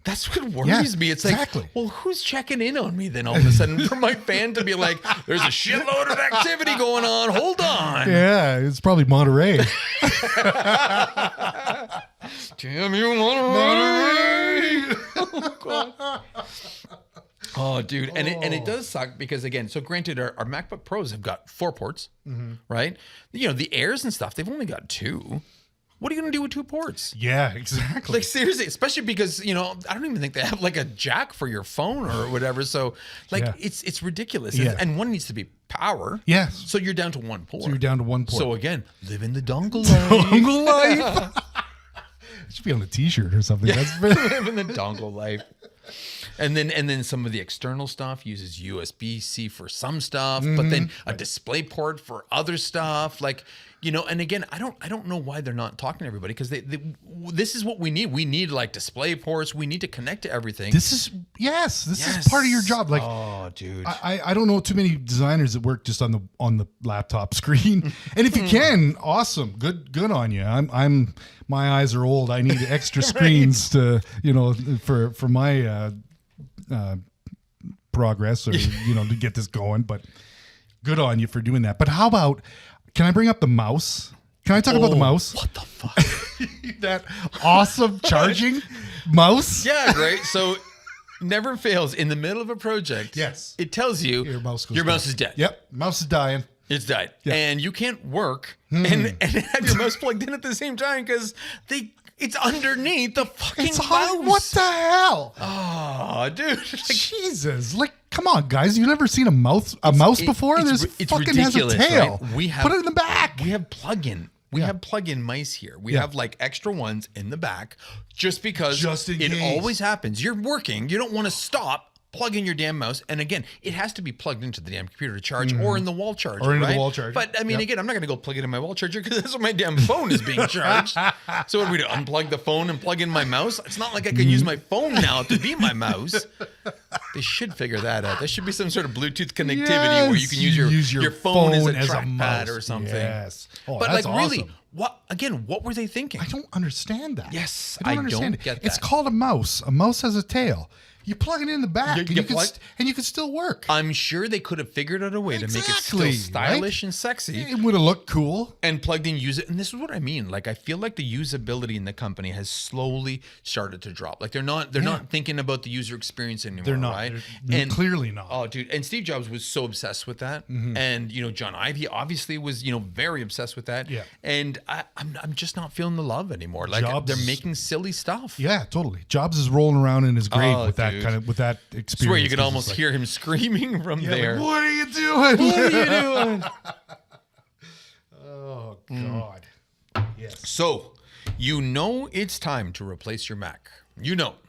That's what worries me. It's exactly. like, well, who's checking in on me then all of a sudden for my fan to be like, there's a shitload of activity going on. Hold on. Yeah, it's probably Monterey. Damn you, Monterey. Oh, God. Oh, dude. And it does suck because, again, so granted, our MacBook Pros have got 4 ports, right? The Airs and stuff, they've only got 2. What are you going to do with 2 ports? Yeah, exactly. Like, seriously, especially because, I don't even think they have like a jack for your phone or whatever. So, like, Yeah. it's ridiculous. Yeah. And one needs to be power. Yes. So you're down to 1 port. So you're down to 1 port. So, again, live in the dongle life. Dongle life. It should be on a T-shirt or something. That's Live in the dongle life. And then some of the external stuff uses USB-C for some stuff, but then a display port for other stuff. Like, and again, I don't know why they're not talking to everybody, because this is what we need. We need like display ports. We need to connect to everything. This is part of your job. Like, oh, dude, I don't know too many designers that work just on the laptop screen. And if you can, awesome, good on you. I'm my eyes are old. I need extra screens to for my progress or to get this going. But good on you for doing that. But how about? Can I bring up the mouse? Can I talk about the mouse? What the fuck? That awesome charging mouse. Yeah, great. So never fails in the middle of a project. Yes. It tells you Your mouse is dead. Yep, mouse is dying. It's died. Yeah. And you can't work and have your mouse plugged in at the same time because it's underneath the fucking It's mouse. hard. What the hell? Oh, dude. Jesus! Like, come on, guys! You've never seen a mouse before? It's fucking has a ridiculous, tail. right? Put it in the back. We have plug-in. We have plug-in mice here. We have like extra ones in the back just because Just in it case. always happens. You're working. You don't want to stop plug in your damn mouse. And again, it has to be plugged into the damn computer to charge or in the wall charger. Or into right? the wall charger. But I mean, again, I'm not going to go plug it in my wall charger because that's what my damn phone is being charged. So what do we do? Unplug the phone and plug in my mouse? It's not like I can use my phone now to be my mouse. They should figure that out. There should be some sort of Bluetooth connectivity where you can use your phone as a trackpad or something. Yes. Oh, but that's like really, awesome. what were they thinking? I don't understand that. Yes, I don't understand get that. It's called a mouse. A mouse has a tail. You plug it in the back, and you can still work. I'm sure they could have figured out a way to make it still stylish and sexy. It would have looked cool. And plugged in, use it. And this is what I mean. Like, I feel like the usability in the company has slowly started to drop. Like, they're not thinking about the user experience anymore. They're not. Right? They're clearly not. Oh, dude. And Steve Jobs was so obsessed with that. And, John Ive, he obviously was, very obsessed with that. Yeah. And I'm just not feeling the love anymore. Like, they're making silly stuff. Yeah, totally. Jobs is rolling around in his grave with that experience. I swear you could almost hear him screaming from there. Like, what are you doing? What are you doing? Oh, God. Yes. So, it's time to replace your Mac.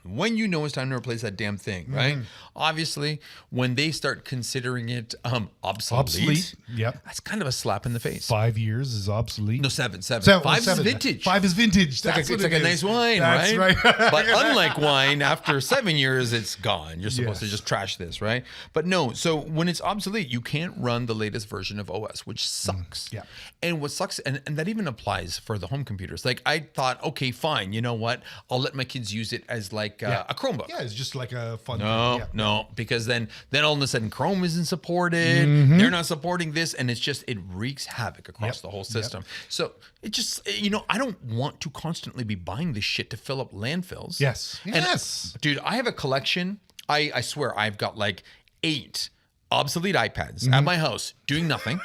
When it's time to replace that damn thing, right? Obviously, when they start considering it obsolete, yep, that's kind of a slap in the face. 5 years is obsolete. No, seven. Seven. Five is vintage. 5 is vintage. It's like a nice wine, that's right? But You're unlike wine, after 7 years, it's gone. You're supposed to just trash this, right? But no, so when it's obsolete, you can't run the latest version of OS, which sucks. Yeah. And what sucks, and that even applies for the home computers. Like, I thought, okay, fine, you know what? I'll let my kids use it as like a Chromebook. Yeah, it's just like a fun thing. No, because then all of a sudden Chrome isn't supported. They're not supporting this, and it wreaks havoc across the whole system. So it just, I don't want to constantly be buying this shit to fill up landfills. Yes. And, dude, I have a collection. I swear I've got like 8 obsolete iPads at my house doing nothing.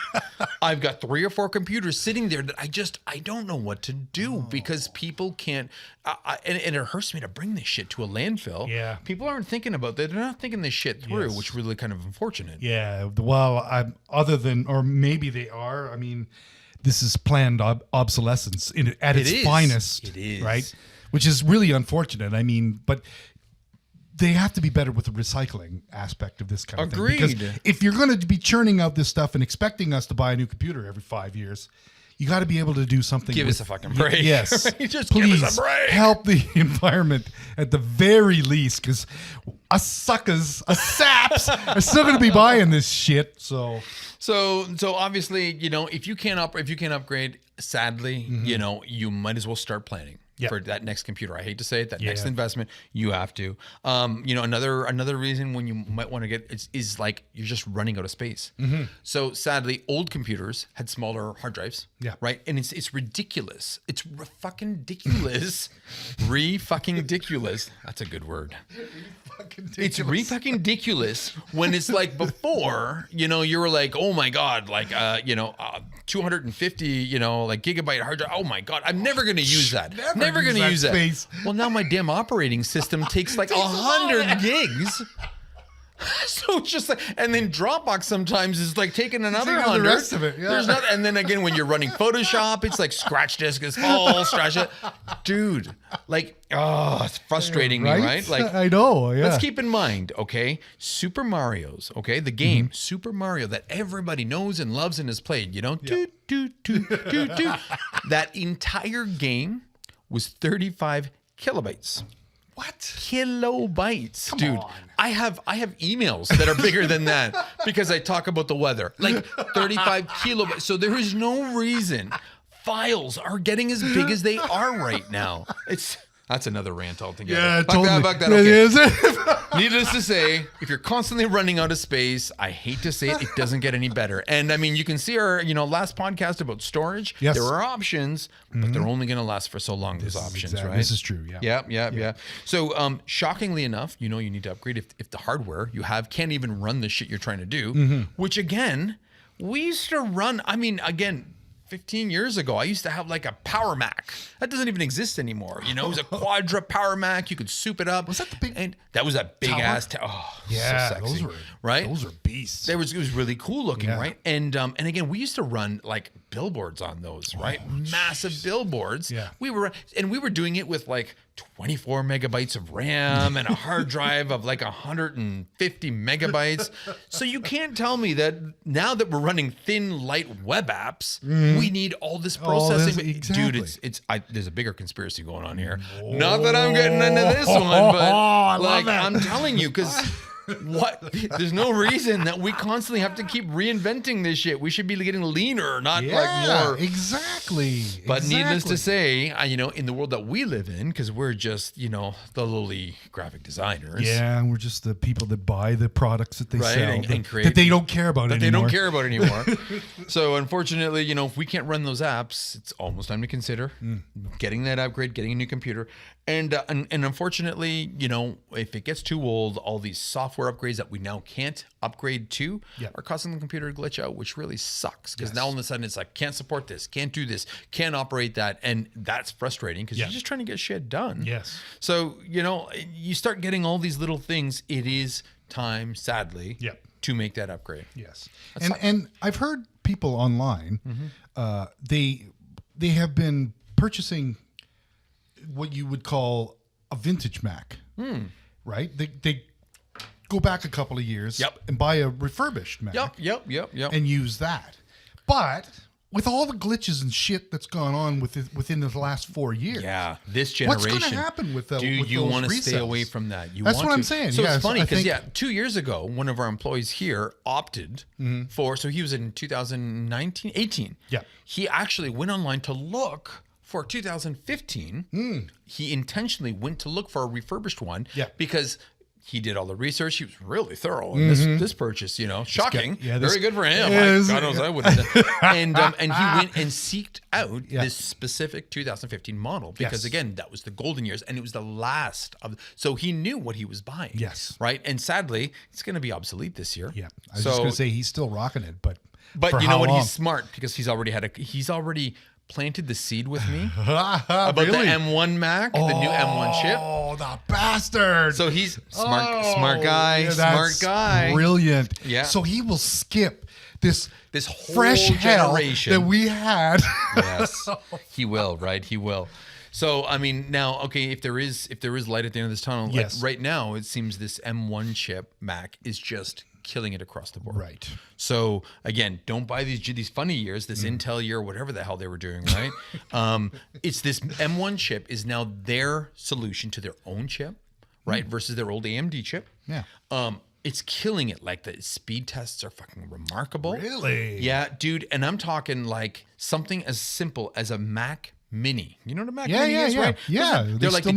I've got 3 or 4 computers sitting there that I don't know what to do because people can't, and it hurts me to bring this shit to a landfill. Yeah. People aren't thinking about that. They're not thinking this shit through, which is really kind of unfortunate. Yeah. Well, other than, or maybe they are, I mean, this is planned obsolescence at its finest. It is. Right? Which is really unfortunate. I mean, but they have to be better with the recycling aspect of this kind of thing. Because if you're going to be churning out this stuff and expecting us to buy a new computer every 5 years, you got to be able to do something. Give us a fucking break. Yes. Just please give us a break. Help the environment at the very least, because us saps are still going to be buying this shit. So obviously, if you can't upgrade, sadly, you might as well start planning. For that next computer. I hate to say it, that next investment, you have to. Another reason when you might want to get is like you're just running out of space. So sadly, old computers had smaller hard drives. Yeah. Right. And it's ridiculous. It's fucking ridiculous. Fucking ridiculous. That's a good word. It's fucking ridiculous when it's like before, you were like, oh my God, like, 250, like gigabyte hard drive. Oh my God, I'm never going to use that. Never going to use that. Space. Well, now my damn operating system takes like 100 gigs. So it's just like, and then Dropbox sometimes is like taking another 100. The rest of it, yeah. There's not, and then again, when you're running Photoshop, it's like scratch disk is full, scratch it. Dude, like, it's frustrating me, right? Like, I know, yeah. Let's keep in mind, okay, Super Mario's, okay, the game, Super Mario that everybody knows and loves and has played, that entire game was 35 kilobytes. What? Kilobytes, Come dude. on. I have emails that are bigger than that because I talk about the weather. Like 35 kilobytes. So there is no reason files are getting as big as they are right now. That's another rant altogether. Yeah, totally. Fuck that. Okay. Needless to say, if you're constantly running out of space, I hate to say it, it doesn't get any better. And I mean, you can see our, last podcast about storage. Yes. There are options, but they're only going to last for so long. Those options, right? This is true. Yeah. Yeah. So, shockingly enough, you need to upgrade if the hardware you have can't even run the shit you're trying to do. Which again, we used to run. I mean, again. 15 years ago, I used to have like a Power Mac. That doesn't even exist anymore. It was a Quadra Power Mac. You could soup it up. Was that the big? And that was a big ass. So sexy. Those were right. Those were beasts. It was really cool looking, right? And again, we used to run like billboards on those, right? Massive billboards. Yeah. We were doing it with like 24 megabytes of RAM and a hard drive of like 150 megabytes. So you can't tell me that now that we're running thin, light web apps, we need all this processing. exactly. Dude, there's a bigger conspiracy going on here. Not that I'm getting into this one, but like I'm telling you, because what? There's no reason that we constantly have to keep reinventing this shit. We should be getting leaner, not like more. Exactly. But needless to say, in the world that we live in, because we're just, the lowly graphic designers. Yeah, and we're just the people that buy the products that they Right, sell and create, that they don't care about that anymore. they don't care about anymore. So unfortunately, if we can't run those apps, it's almost time to consider getting that upgrade, getting a new computer. And unfortunately, if it gets too old, all these software upgrades that we now can't upgrade to are causing the computer to glitch out, which really sucks. Because now all of a sudden it's like, can't support this, can't do this, can't operate that. And that's frustrating because you're just trying to get shit done. Yes. So, you start getting all these little things. It is time, sadly, to make that upgrade. Yes. And I've heard people online, they have been purchasing what you would call a vintage Mac, right? They go back a couple of years and buy a refurbished Mac. Yep. And use that. But with all the glitches and shit that's gone on within the last 4 years. Yeah, this generation. What's going to happen with those? Dude, you want to stay away from that. That's what I'm saying. So it's funny because 2 years ago, one of our employees here opted for. So he was in 18. Yeah, he actually went online to look for 2015. He intentionally went to look for a refurbished one. Yeah, because he did all the research. He was really thorough in this purchase. Shocking. Very good for him. God knows I wouldn't. And he went and seeked out this specific 2015 model because again, that was the golden years, and it was the last of. So he knew what he was buying. Yes. Right. And sadly, it's going to be obsolete this year. Yeah. I was just going to say he's still rocking it, but you know what? Long? He's smart because he's already planted the seed with me about the M1 Mac, the new M1 chip. Oh, the bastard! So he's smart guy, brilliant. Yeah. So he will skip this whole fresh generation hell that we had. Yes, he will. Right, he will. So I mean, now okay, if there is light at the end of this tunnel, like right now it seems this M1 chip Mac is just killing it across the board. Right. So again, don't buy these funny years, this Intel year, whatever the hell they were doing, right? It's this M1 chip is now their solution to their own chip, right? Versus their old AMD chip. Yeah. It's killing it. Like the speed tests are fucking remarkable. Really? Yeah, dude. And I'm talking like something as simple as a Mac Mini. You know what a Mac Mini is, right? Yeah, they're like the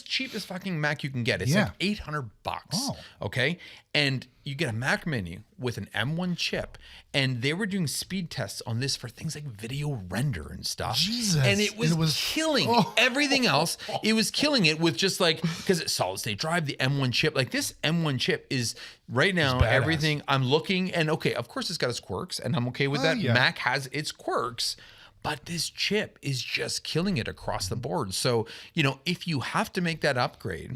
cheapest fucking Mac you can get. It's like $800. Oh. Okay, and you get a Mac Mini with an M1 chip, and they were doing speed tests on this for things like video render and stuff. Jesus, and it was killing everything else. It was killing it with just like because it's solid state drive, the M1 chip. Like this M1 chip is right now everything I'm looking, and okay, of course it's got its quirks, and I'm okay with that. Yeah. Mac has its quirks. But this chip is just killing it across the board. So, if you have to make that upgrade,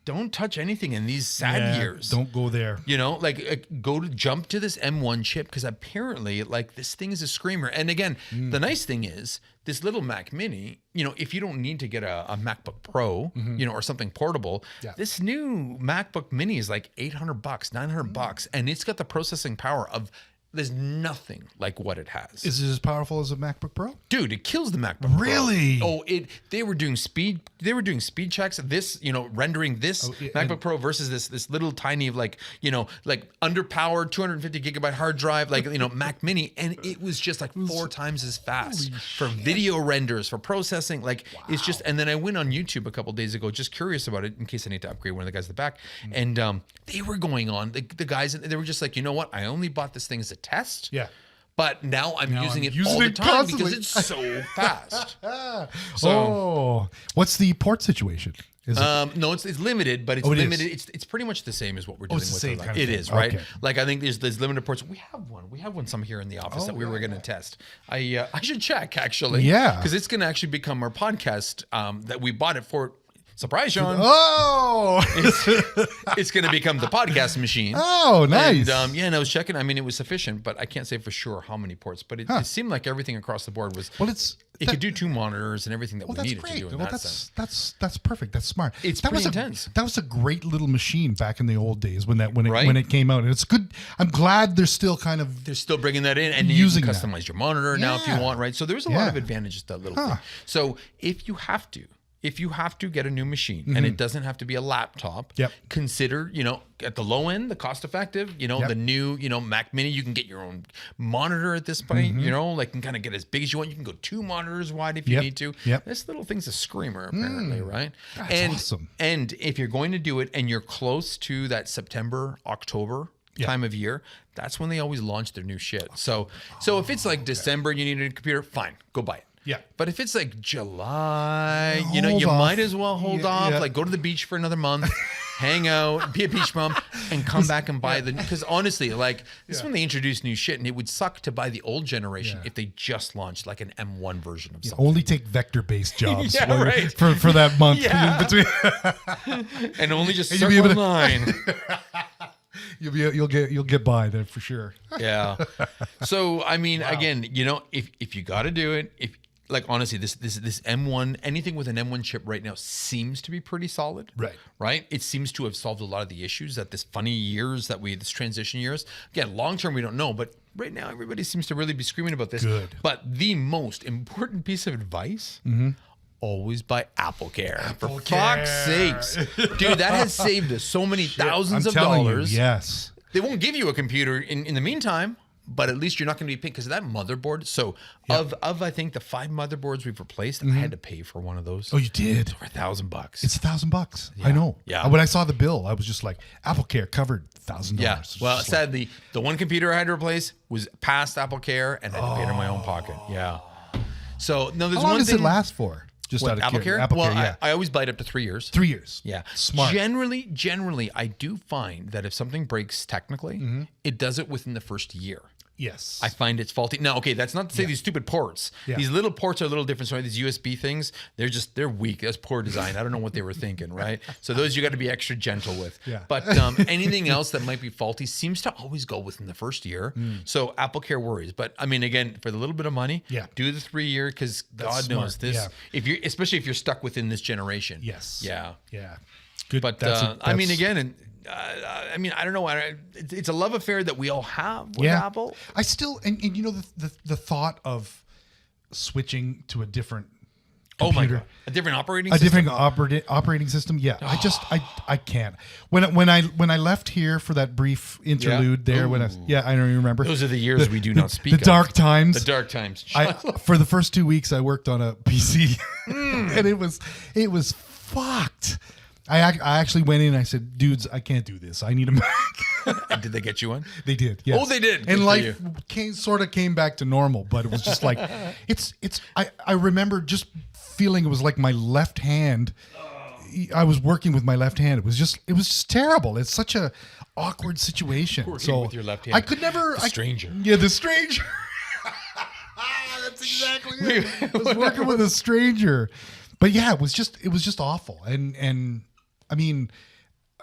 don't touch anything in these sad years. Don't go there. Jump to this M1 chip because apparently, like, this thing is a screamer. And again, the nice thing is this little Mac Mini, if you don't need to get a MacBook Pro, or something portable, this new MacBook Mini is like $800, $900, and it's got the processing power of. There's nothing like what it has. Is it as powerful as a MacBook Pro? Dude, it kills the MacBook Pro. Really? Oh, they were doing speed checks. This, rendering this MacBook Pro versus this little tiny like underpowered 250 gigabyte hard drive, Mac Mini, and it was just like 4 times as fast for video renders, for processing. It's just. And then I went on YouTube a couple days ago, just curious about it in case I need to upgrade one of the guys at the back, and they were going on the guys. They were just like, you know what? I only bought this thing as a test. Yeah. But now I'm using it all the time constantly. because it's so fast. So, what's the port situation? Is it? No, it's limited, but it's limited. It's pretty much the same as what we're dealing with. It is, right? Okay. Like I think there's limited ports. We have one some here in the office that we were going to test. I should check actually. Yeah. Because it's going to actually become our podcast that we bought it for. surprise, Sean. Oh, It's going to become the podcast machine. oh, nice. And, yeah, and I was checking. I mean, it was sufficient, but I can't say for sure how many ports. But it seemed like everything across the board was. Well, it could do 2 monitors and everything that we that's needed great. to do in Well, that sense. that's perfect. That's smart. It's that pretty was intense. That was a great little machine back in the old days when Right? it came out. And it's good. I'm glad they're still kind of They're still bringing that in, and using you that. can customize your monitor now if you Yeah. want, right? So there's a lot of advantages to that little thing. So if you have to get a new machine, and it doesn't have to be a laptop, Yep. consider, at the low end, the cost effective, the new, Mac Mini, you can get your own monitor at this point, like can kind of get as big as you want. You can go 2 monitors wide if you need to. Yep. This little thing's a screamer, apparently, right? That's awesome. And if you're going to do it and you're close to that September, October time of year, that's when they always launch their new shit. So if it's like December, you need a computer, fine, go buy it. Yeah. But if it's like July, you Hold you off. might as well hold off. Yeah. Like go to the beach for another month, hang out, be a beach bum, and come back and buy because honestly, like this is when they introduce new shit, and it would suck to buy the old generation if they just launched like an M1 version of something. only take vector-based jobs Yeah, right. for that month. Yeah. Between And only just you'll be able circle to- 9. you'll get by there for sure. Yeah. So I mean, again, if you got to do it, if like honestly, this M1, anything with an M1 chip right now seems to be pretty solid. Right. Right. It seems to have solved a lot of the issues that this transition years. Again, long term we don't know, but right now everybody seems to really be screaming about this. Good. But the most important piece of advice. Always buy AppleCare. For fuck's sakes. Dude, that has saved us so many thousands I'm of telling dollars. you, yes. They won't give you a computer in the meantime, but at least you're not going to be paying because of that motherboard. So of I think the 5 motherboards we've replaced, I had to pay for one of those. Oh, you did? For $1,000. It's $1,000. I know. Yeah. When I saw the bill, I was just like, AppleCare covered $1,000. Yeah. Well, Just like, sadly, the one computer I had to replace was past AppleCare and I had to pay it in my own pocket. Yeah. So no, there's how long one does thing. it last for? Just What, out of AppleCare? AppleCare, Well, yeah. I always buy it up to 3 years. 3 years. Yeah. Smart. Generally, I do find that if something breaks technically, it does it within the first year. Yes. I find it's faulty. Now, okay, that's not to say these stupid ports. Yeah. These little ports are a little different. So these USB things, they're weak. That's poor design. I don't know what they were thinking, right? So those you got to be extra gentle with. Yeah. But anything else that might be faulty seems to always go within the first year. So AppleCare worries. But I mean, again, for the little bit of money, do the 3 year because God knows smart. this. Yeah. Especially if you're stuck within this generation. Yes. Yeah. Yeah. Good. But I mean, again, I mean, I don't know. It's a love affair that we all have with Apple. I still, and the thought of switching to a different Oh my computer, God. A different operating a system? different operating system. Yeah, I can't. When I left here for that brief interlude there, Ooh. I don't even remember. Those are the years we do not speak The of. dark times. The dark times. For the first 2 weeks, I worked on a PC, and it was fucked. I actually went in and I said, dudes, I can't do this. I need a Mac. And did they get you one? They did. Yes. Oh, they did. Good And for life came back to normal, but it was just like, I remember just feeling it was like my left hand. I was working with my left hand. It was just terrible. It's such a awkward situation. Working with your left hand. I could never. The stranger. Yeah, the stranger. That's exactly it. I was working with a stranger. But yeah, it was just awful. And I mean,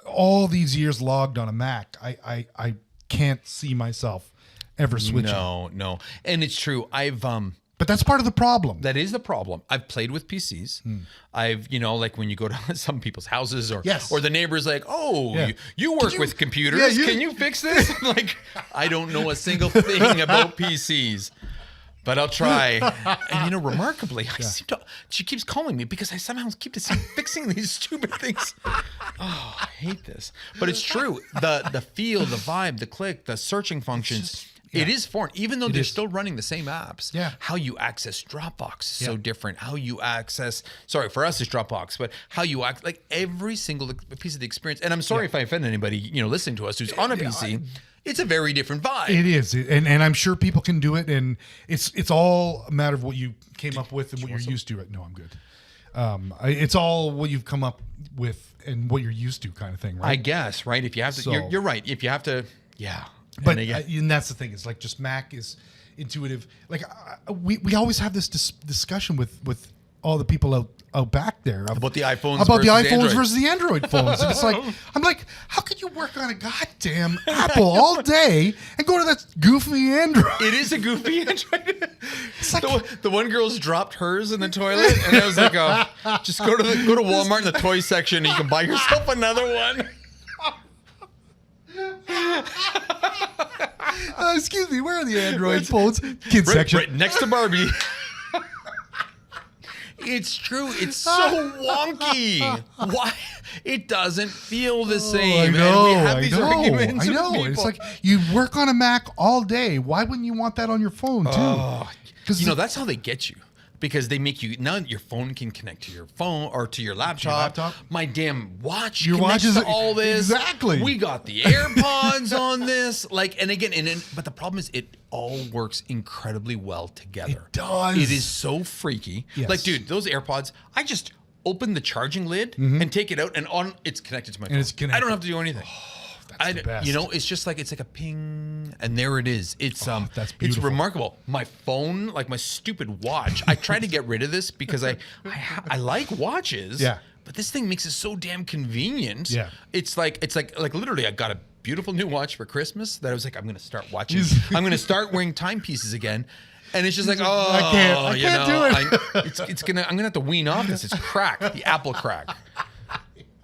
all these years logged on a Mac, I can't see myself ever switching. No. And it's true. But that's part of the problem. That is the problem. I've played with PCs. I've, like when you go to some people's houses or the neighbor's like, oh, you work with computers. Can you fix this? I'm like, I don't know a single thing about PCs. But I'll try. And remarkably, she keeps calling me because I somehow keep fixing these stupid things. Oh, I hate this. But it's true. The feel, the vibe, the click, the searching functions, it is foreign. Even though they're still running the same apps. Yeah. How you access Dropbox is so different. How you access, for us it's Dropbox, but how you like every single piece of the experience. And I'm sorry if I offend anybody, listening to us who's on a PC. It's a very different vibe. It is, and I'm sure people can do it, and it's all a matter of what you came up with and what you're used to. No, I'm good. It's all what you've come up with and what you're used to, kind of thing, right? I guess, right? If you have to, you're right. If you have to, yeah. But and that's the thing. It's like just Mac is intuitive. Like we always have this discussion with all the people out back there About the iPhones about the versus iPhones Android. versus the Android phones. And it's like, I'm like, how could you work on a goddamn Apple all day and go to that goofy Android? It is a goofy Android. It's like, The one girl's dropped hers in the toilet, and I was like, "Oh, just go to Walmart in the toy section, and you can buy yourself another one." excuse me, where are the Android phones? Kids section. Right next to Barbie. It's true. It's so wonky. Why? It doesn't feel the same. I know. And we have these arguments I with know. people. It's like you work on a Mac all day. Why wouldn't you want that on your phone too? Because that's how they get you. Because they make you now your phone can connect to your phone or to your laptop. My damn watch Your watch connects is to all this. exactly. We got the AirPods on this. But the problem is it all works incredibly well together. It does. It is so freaky. Yes. Like, dude, those AirPods, I just open the charging lid and take it out, and it's connected to my phone. it's connected. I don't have to do anything. That's the best. It's just like it's like a ping, and there it is. It's that's it's beautiful. remarkable. My phone, like my stupid watch, I try to get rid of this because I like watches. Yeah. But this thing makes it so damn convenient. Yeah. It's like literally I got a beautiful new watch for Christmas that I was like, I'm gonna start watching. I'm gonna start wearing timepieces again. And it's just like, I can't do it. I'm gonna have to wean off this. It's crack, the Apple crack.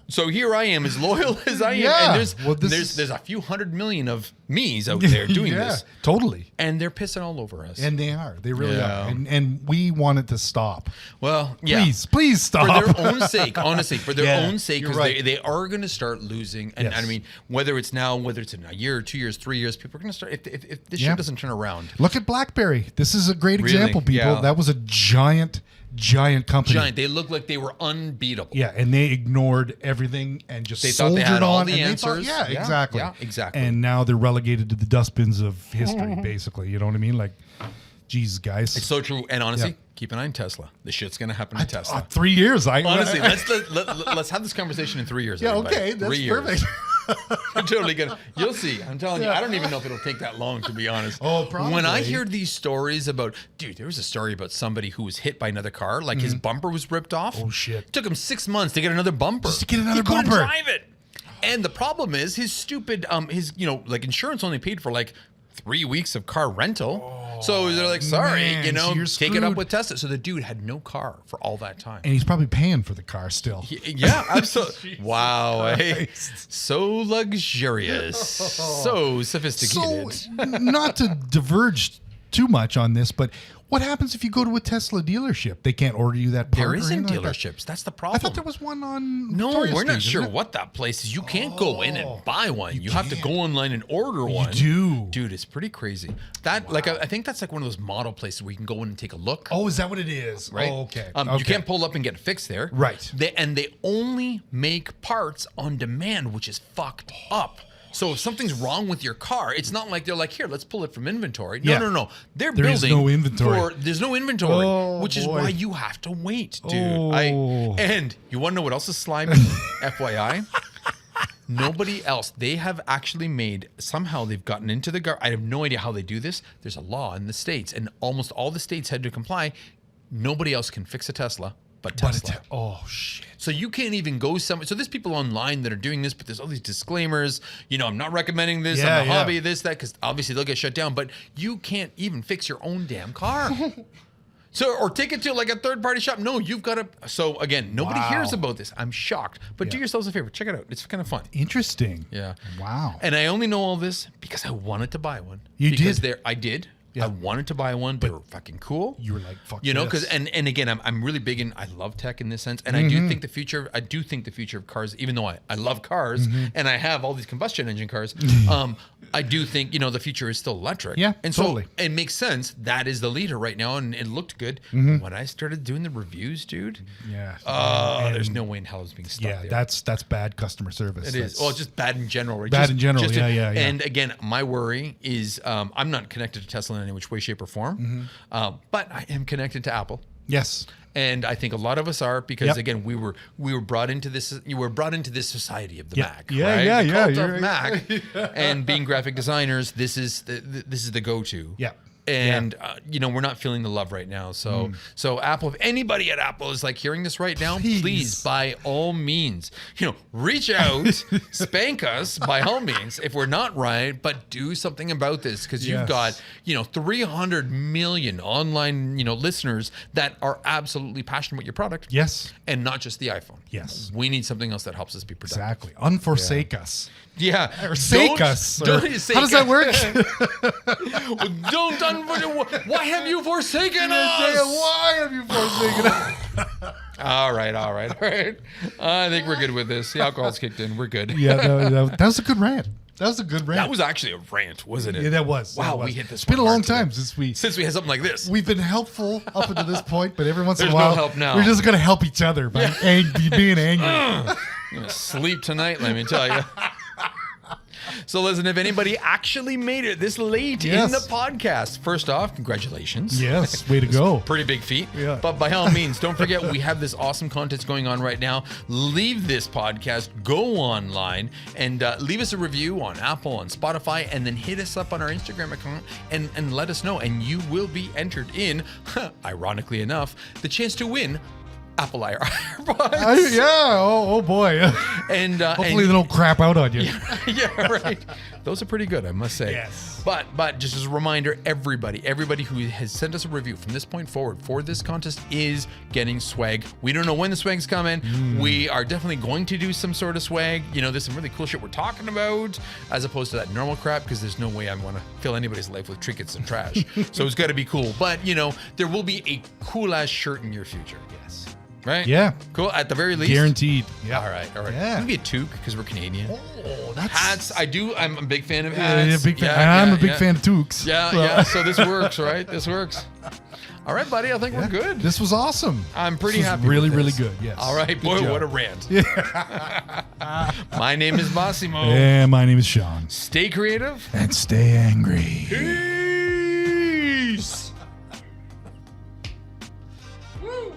So here I am, as loyal as I am, Yeah. and Well, there's a few 100 million of me's out there doing this, Totally. and they're pissing all over us. And they are. They really Yeah. are. And we want it to stop. Well, yeah, Please stop. for their own sake, honestly, for their Yeah, own sake, you're because right. they are going to start losing. And Yes. I mean, whether it's now, whether it's in a year, 2 years, 3 years, people are going to start. If this Yeah. shit doesn't turn around, Look at BlackBerry. This is a great Really? example, people. Yeah. That was a giant company. they look like they were unbeatable. Yeah, and they ignored everything and just They thought soldiered they had all on. the and they answers. thought, Yeah, exactly. yeah, exactly. And now they're relegated to the dustbins of history, basically. You know what I mean? Like, Jesus, guys. It's so true. And honestly, Yeah. keep an eye on Tesla. The shit's going to happen to Tesla. 3 years. Honestly, let's have this conversation in 3 years. Yeah, everybody. okay. That's 3 years. perfect. You're totally gonna. You'll see. I'm telling you. Yeah. I don't even know if it'll take that long, to be honest. Oh, probably. When I hear these stories about, dude, there was a story about somebody who was hit by another car, like his bumper was ripped off. Oh, shit. It took him 6 months to get another bumper. Just to get another he couldn't bumper. drive it. And the problem is his stupid, like insurance only paid for like 3 weeks of car rental. So they're like, sorry, man, so you're take it up screwed. with Tesla. So the dude had no car for all that time. And he's probably paying for the car still. Yeah, absolutely. Wow. Hey, so luxurious. So sophisticated. So, not to diverge too much on this, but what happens if you go to a Tesla dealership? They can't order you that part. There or isn't anything like that? dealerships. That's the I problem. thought there was one on. No, Victoria we're not Street, sure isn't it? what that place is. You can't go in and buy one. You have to can't. go online and order one. do? Dude, it's pretty crazy. That I think that's like one of those model places where you can go in and take a look. Oh, is that what it is? Right? Oh, okay. You can't pull up and get it fixed there. Right. They only make parts on demand, which is fucked up. So if something's wrong with your car, it's not like they're like, here, let's pull it from inventory. No, Yeah. no. They're There is building no inventory. there's no inventory, Oh, which is boy. why you have to wait, dude. Oh. And you want to know what else is slimy? FYI. Nobody else. They have actually made, somehow they've gotten into the I have no idea how they do this. There's a law in the States, and almost all the states had to comply. Nobody else can fix a Tesla but Tesla. Oh shit. So you can't even go somewhere. So there's people online that are doing this, but there's all these disclaimers. I'm not recommending this. Yeah, I'm a yeah. hobby, this, that, because obviously they'll get shut down. But you can't even fix your own damn car. Or take it to like a third-party shop. No, you've got to. So again, nobody Wow. hears about this. I'm shocked. But do Yeah. yourselves a favor. Check it out. It's kind of fun. Interesting. Yeah. Wow. And I only know all this because I wanted to buy one. You because did? I did. Yeah. I wanted to buy one. They were fucking cool. You were like, fuck because this. and again, I'm really big in. I love tech in this sense, and I do think the future. I do think the future of cars, even though I love cars and I have all these combustion engine cars. I do think the future is still electric. Yeah, and totally. so it makes sense. That is the leader right now, and it looked good. When I started doing the reviews, dude. Yeah. There's no way in hell it's being stuck Yeah, there. that's bad customer service. It is. Well, just bad in general, right? Bad in general, yeah. And again, my worry is I'm not connected to Tesla in any which way, shape, or form, but I am connected to Apple. Yes. And I think a lot of us are because Yep. again we were brought into this. You were brought into this society of the Yeah. Mac, Yeah, right? yeah, the yeah, cult you're- of Mac, and being graphic designers. This is the go-to. Yeah. And we're not feeling the love right now. So Apple, if anybody at Apple is like hearing this right now, please by all means, reach out, spank us by all means if we're not right, but do something about this, because you've got 300 million online listeners that are absolutely passionate about your product. Yes. And not just the iPhone. Yes. We need something else that helps us be productive. Exactly. Unforsake us. Yeah. Or sake us. Or, how does that work? Why have you forsaken us? Why have you forsaken us? All right. I think we're good with this. The alcohol's kicked in. We're good. Yeah, that was a good rant. That was actually a rant, wasn't it? Yeah, that was. Wow, that was. we hit this. It's been a long today. time since we had something like this. We've been helpful up until this point, but every once in a There's while, no help now. we're just gonna help each other by being angry. I'm gonna sleep tonight, let me tell you. So listen, if anybody actually made it this late in the podcast, first off, congratulations. Yes, way to go. Pretty big feat. Yeah. But by all means, don't forget we have this awesome content going on right now. Leave this podcast, go online, and leave us a review on Apple, on Spotify, and then hit us up on our Instagram account and let us know. And you will be entered in, ironically enough, the chance to win Apple AirPods. Oh boy. And hopefully they don't crap out on you. Yeah, right. Those are pretty good, I must say. Yes. But just as a reminder, everybody who has sent us a review from this point forward for this contest is getting swag. We don't know when the swag's coming. We are definitely going to do some sort of swag. There's some really cool shit we're talking about, as opposed to that normal crap, because there's no way I want to fill anybody's life with trinkets and trash. So it's got to be cool. But, there will be a cool-ass shirt in your future. Yes. Right? Yeah. Cool. At the very least. Guaranteed. Yeah. All right. Yeah. Maybe a toque, because we're Canadian. Oh, that's Hats. I'm a big fan of hats. Yeah, big fan. I'm a big fan of toques. Yeah. So this works, right? This works. All right, buddy. I think we're good. This was awesome. I'm pretty this happy. Really, with really this. good. Yes. All right, Good boy. job. What a rant. My name is Massimo. And my name is Sean. Stay creative and stay angry. Peace. Woo.